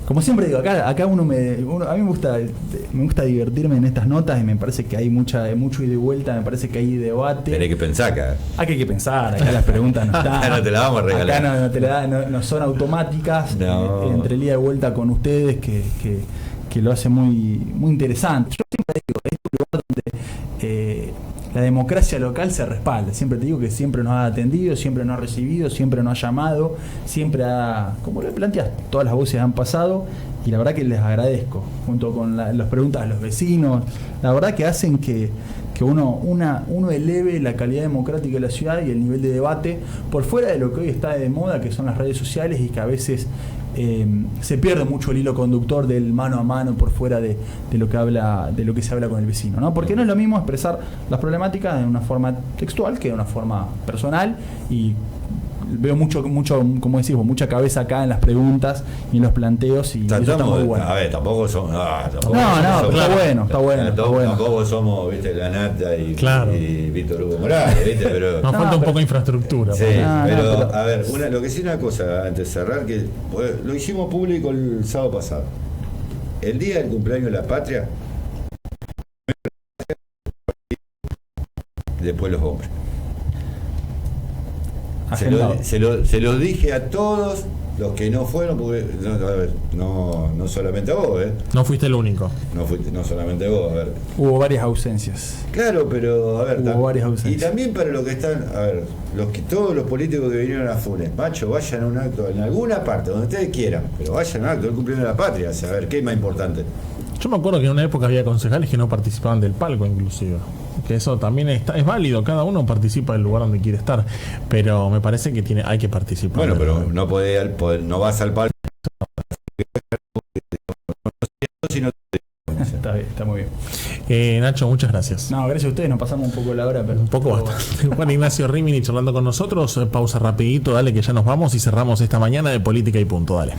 Como siempre digo, acá a mí me gusta divertirme en estas notas y me parece que hay mucho ida y vuelta, me parece que hay debate. Tenés que pensar acá. Hay que pensar, acá las preguntas no están. Acá no te las vamos a regalar. Acá no te la dan, no son automáticas. No. Entre el ida y vuelta con ustedes que lo hace muy, muy interesante. Yo siempre digo, es un lugar donde la democracia local se respalda. Siempre te digo que siempre nos ha atendido, siempre nos ha recibido, siempre nos ha llamado, siempre ha, como lo planteas, todas las voces han pasado y la verdad que les agradezco, junto con las preguntas de los vecinos, la verdad que hacen que uno eleve la calidad democrática de la ciudad y el nivel de debate por fuera de lo que hoy está de moda, que son las redes sociales y que a veces se pierde mucho el hilo conductor del mano a mano por fuera de lo que se habla con el vecino, ¿no? Porque no es lo mismo expresar las problemáticas de una forma textual que de una forma personal, y veo mucho, como decís vos, mucha cabeza acá en las preguntas y en los planteos, y eso está muy bueno. A ver, tampoco somos. Está bueno. Tampoco somos, viste, la Nata y Víctor Hugo Morales, viste, pero. Nos falta un poco de infraestructura. Sí, pero a ver, lo que sí, una cosa antes de cerrar, que lo hicimos público el sábado pasado. El día del cumpleaños de la patria, después los hombres. Se lo dije a todos los que no fueron, porque no solamente a vos, No fuiste el único. No solamente vos, a ver. Hubo varias ausencias. Claro, pero a ver, hubo varias ausencias. Y también para los que están, a ver, todos los políticos que vinieron a Funes, macho, vayan a un acto en alguna parte, donde ustedes quieran, pero vayan a un acto del cumpleaños de la patria, a ver, ¿qué es más importante? Yo me acuerdo que en una época había concejales que no participaban del palco, inclusive. Que eso también es válido, cada uno participa del lugar donde quiere estar, pero me parece que hay que participar. Bueno, pero no vas al palco. Está bien, está muy bien. Nacho, muchas gracias. No, gracias a ustedes, nos pasamos un poco la hora, pero un poco bastante. Juan Ignacio Rimini charlando con nosotros. Pausa rapidito, dale que ya nos vamos y cerramos esta mañana de Política y Punto. Dale.